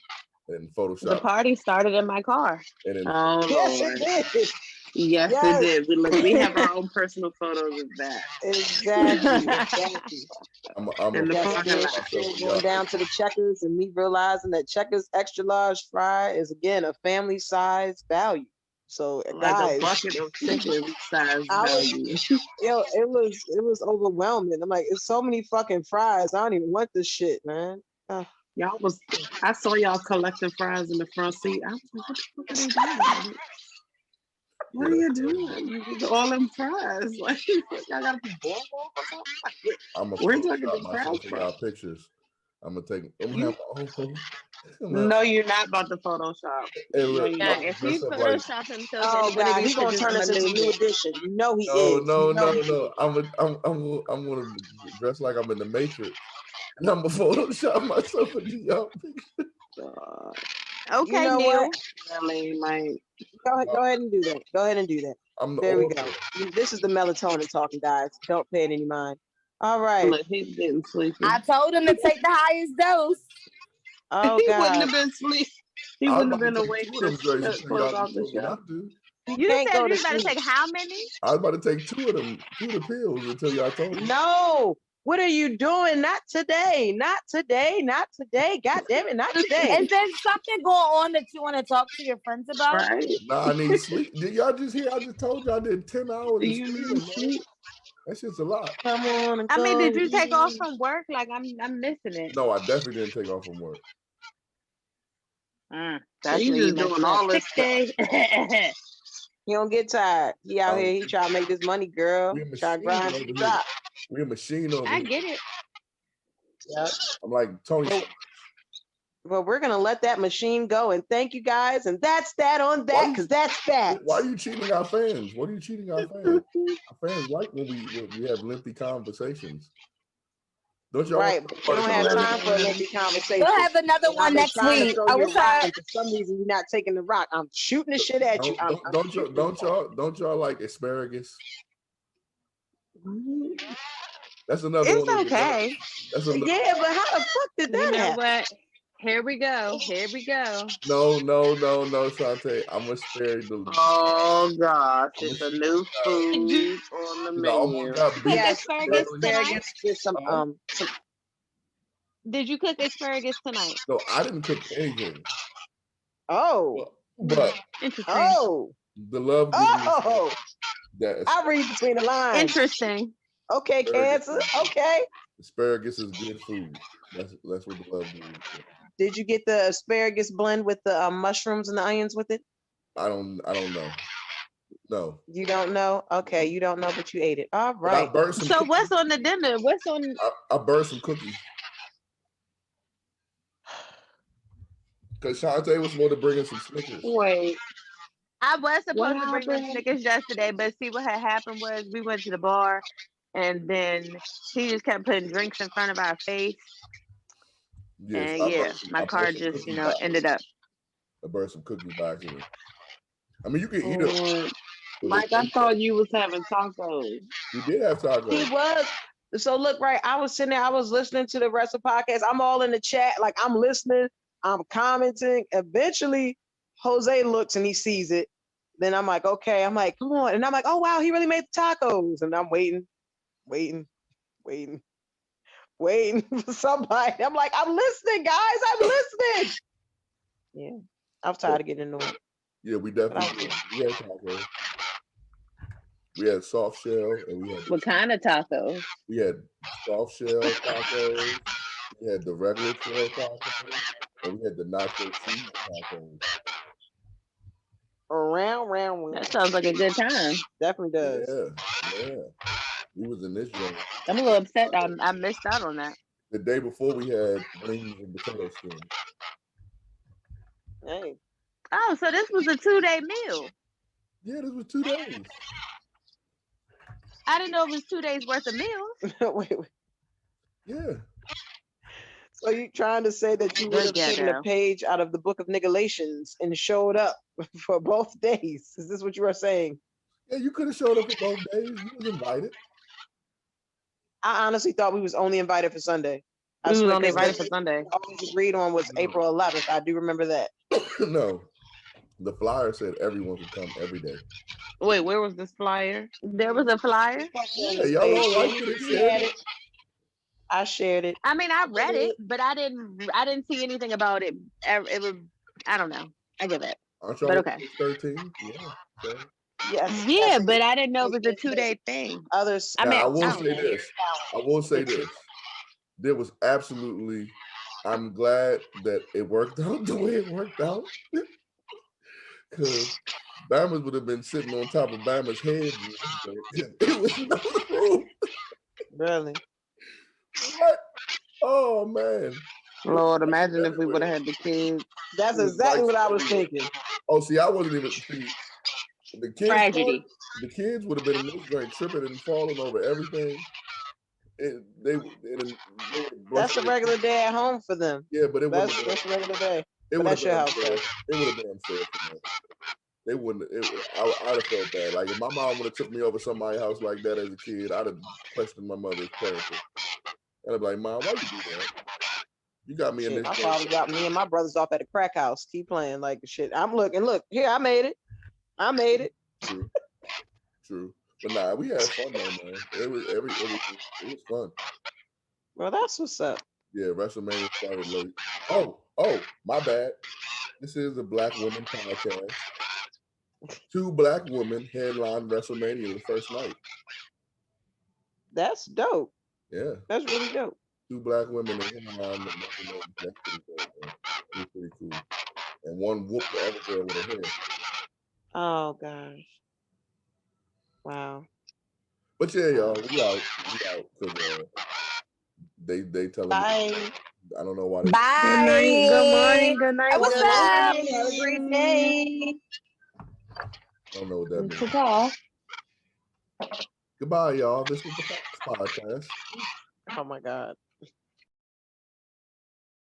S2: and Photoshop.
S7: The party started in my car.
S2: And then,
S3: Yes, it did.
S6: Yes, it did. We have our own personal photos of that.
S3: Exactly.
S2: I'm
S3: going down to the Checkers and me realizing that Checkers extra large fry is again a family size value. So
S6: Like
S3: guys,
S6: a bucket of chicken size value.
S3: It was overwhelming. I'm like, it's so many fucking fries. I don't even want this shit, man.
S6: I saw y'all collecting fries in the front seat. I was like, what the fuck are they doing? What are you doing? All them fries. Like, y'all gotta be boiled or something? We're talking about fries
S2: for y'all pictures. I'm gonna take.
S6: No, you're not about to Photoshop.
S2: Hey, look,
S7: if you Photoshop him,
S3: oh god, he's gonna turn us into a new edition. You know he is.
S2: No. I'm gonna dress like I'm in the Matrix, and I'm gonna Photoshop myself into y'all pictures.
S3: Okay, you know what?
S6: Really, like,
S3: go ahead and do that. Go ahead and do that. There we go. This is the melatonin talking, guys. Don't pay it any mind. All right.
S6: Look, he's getting sleepy.
S5: I told him to take the highest dose.
S3: Oh,
S6: he
S3: God.
S6: wouldn't have been asleep. He wouldn't have been awake to close off the show.
S7: You
S3: can't
S7: said
S3: go
S7: you
S3: to
S7: was about to
S3: sleep.
S7: take how many?
S2: I was about to take two of the pills until y'all told me.
S3: No. What are you doing? Not today. Not today. Not today. God damn it. Not today.
S5: Is there something going on that you want to talk to your friends about?
S6: Right?
S2: Nah, I need sleep. Did y'all just hear? I just told you I did 10 hours
S6: Do
S2: of
S6: you
S2: streaming,
S6: need
S2: man.
S6: sleep?
S2: That shit's a lot.
S3: Come on and
S7: I mean, did
S3: go.
S7: you take off from work? Like I'm missing it.
S2: No, I definitely didn't take off from work.
S7: That's
S6: He's
S7: where you
S6: just
S7: messed
S6: doing
S7: up.
S6: all this
S7: Sick day.
S3: He don't get tired. He out here. He try to make this money, girl.
S2: We're a
S3: Try to
S2: machine
S3: grind
S2: over
S3: to the
S2: here.
S3: top.
S2: We're a machine over
S7: I
S2: here.
S7: get it.
S3: Yep.
S2: I'm like Tony.
S3: But we're gonna let that machine go. And thank you guys. And that's that on that, because that's that.
S2: Why are you cheating our fans? What are you cheating our fans? Our fans like when we have lengthy conversations. Don't y'all?
S3: Right, but we don't have time for a lengthy conversation.
S5: We'll have another
S3: And
S5: one
S3: I've been
S5: next
S3: trying to
S5: week.
S3: throw
S5: I
S3: you a
S5: wish
S3: rock,
S5: I.
S3: and for some reason you're not taking the rock. I'm shooting the shit at you.
S2: Don't y'all like asparagus? That's another
S7: It's
S2: one.
S7: okay.
S2: That's a
S3: Yeah, but how the fuck did that
S7: You know
S3: happen?
S7: what? Here we go. Here we go.
S2: No, Shantae. I'm gonna spare you the.
S6: Oh gosh, it's a new food on the
S2: I almost
S6: menu.
S2: got beat.
S3: Yes,
S7: asparagus tonight?
S3: with some
S7: Did you cook asparagus tonight?
S2: No, I didn't cook anything.
S3: Oh,
S2: But
S7: Interesting.
S3: oh,
S2: the love.
S3: oh!
S2: That
S3: I read between the lines.
S7: Interesting.
S3: Okay, Cancer. Okay.
S2: Asparagus is good food. That's what the love means.
S3: Did you get the asparagus blend with the mushrooms and the onions with it?
S2: I don't know. No.
S3: You don't know? Okay, you don't know, but you ate it. All
S2: But
S3: right.
S2: I burnt some.
S7: So what's on the dinner? What's on?
S2: I burnt some cookies. Because Shantae was supposed to bring in some Snickers.
S6: Wait,
S7: I was supposed to bring
S6: happened?
S7: them Snickers yesterday, but see what had happened was we went to the bar, and then he just kept putting drinks in front of our face.
S2: Yes,
S7: And yeah, my car just ended up.
S2: I burnt some cookies by accident. I mean, you can eat it.
S6: Mike, I thought you was having tacos.
S2: You did have tacos.
S3: He was. So look, right, I was sitting there, I was listening to the rest of the podcast. I'm all in the chat, like I'm listening, I'm commenting. Eventually, Jose looks and he sees it. Then I'm like, okay, I'm like, come on. And I'm like, oh wow, he really made the tacos. And I'm waiting for somebody. I'm like, I'm listening, guys. I'm listening. Yeah. I'm tired of getting annoyed.
S2: Yeah, we definitely we had tacos. We had soft shell and we had
S7: What kind of tacos?
S2: We had soft shell tacos. We had the regular shell tacos, and we had the nacho cheese tacos.
S3: Round.
S7: That sounds like a good time.
S3: Definitely does.
S2: Yeah. We was in this joint.
S7: I'm a little upset. I missed out on that.
S2: The day before we had wings and potato skin.
S3: Hey.
S7: Oh, so this was a 2-day meal.
S2: Yeah, this was 2 days.
S7: I didn't know it was 2 days worth of meals.
S3: wait.
S2: Yeah.
S3: So you trying to say that you would have taken a page out of the book of Nigalations and showed up for both days? Is this what you are saying?
S2: Yeah, you could have showed up for both days. You was invited.
S3: I honestly thought we was only invited for Sunday.
S7: We was only invited for Sunday.
S3: All we agreed on was April 11th. I do remember that.
S2: No. The flyer said everyone could come every day.
S7: Wait, where was this flyer? There was a flyer?
S2: Yeah, y'all all liked it.
S3: I shared it.
S7: I mean, I read it, but I didn't see anything about it. It was, I don't know. I get that. But okay.
S2: 13? Yeah. So.
S3: Yes.
S7: Yeah, but I didn't know it was a 2-day thing.
S3: Others.
S2: I will say this. There was absolutely. I'm glad that it worked out the way it worked out. Because Bama's would have been sitting on top of Bama's head. It was no room.
S3: Really?
S2: What? Oh, man.
S6: Lord, imagine if we would have had the kids.
S3: That's exactly what I was thinking.
S2: Oh, see, I wasn't even. The kids.
S7: Tragedy.
S2: The kids would have been in this joint tripping and falling over everything.
S3: That's a regular day at home for them.
S2: Yeah, but that's
S3: a regular day. That's your house.
S2: It would have been unfair for them. They wouldn't. I'd have felt bad. Like if my mom would have took me over somebody's house like that as a kid, I'd have questioned my mother's character. And I'd be like, Mom, why you do that? You got me in this.
S3: My father got me and my brothers off at a crack house. Keep playing like shit. I'm looking. Look here, I made it. I made it.
S2: True. But nah, we had fun though, man. It was fun.
S3: Well, that's what's up.
S2: Yeah, WrestleMania started late. Oh, my bad. This is a Blackwomen podcast. 2 Black women headlined WrestleMania the first night.
S3: That's dope.
S2: Yeah.
S3: That's really dope.
S2: 2 Black women headlined WrestleMania. That's pretty dope, man. It was pretty cool. And one whooped the other girl with her hair.
S3: Oh gosh. Wow.
S2: But yeah, y'all, we out. Cause they telling me
S3: Bye.
S2: I don't know why they.
S5: Bye.
S7: Good night. Good morning. Good night.
S5: What's
S7: Good
S5: up?
S7: morning.
S3: Have a great day.
S2: I don't know what that means.
S7: Means.
S2: Goodbye, y'all. This was the F.A.C.T.S Podcast.
S3: Oh my God.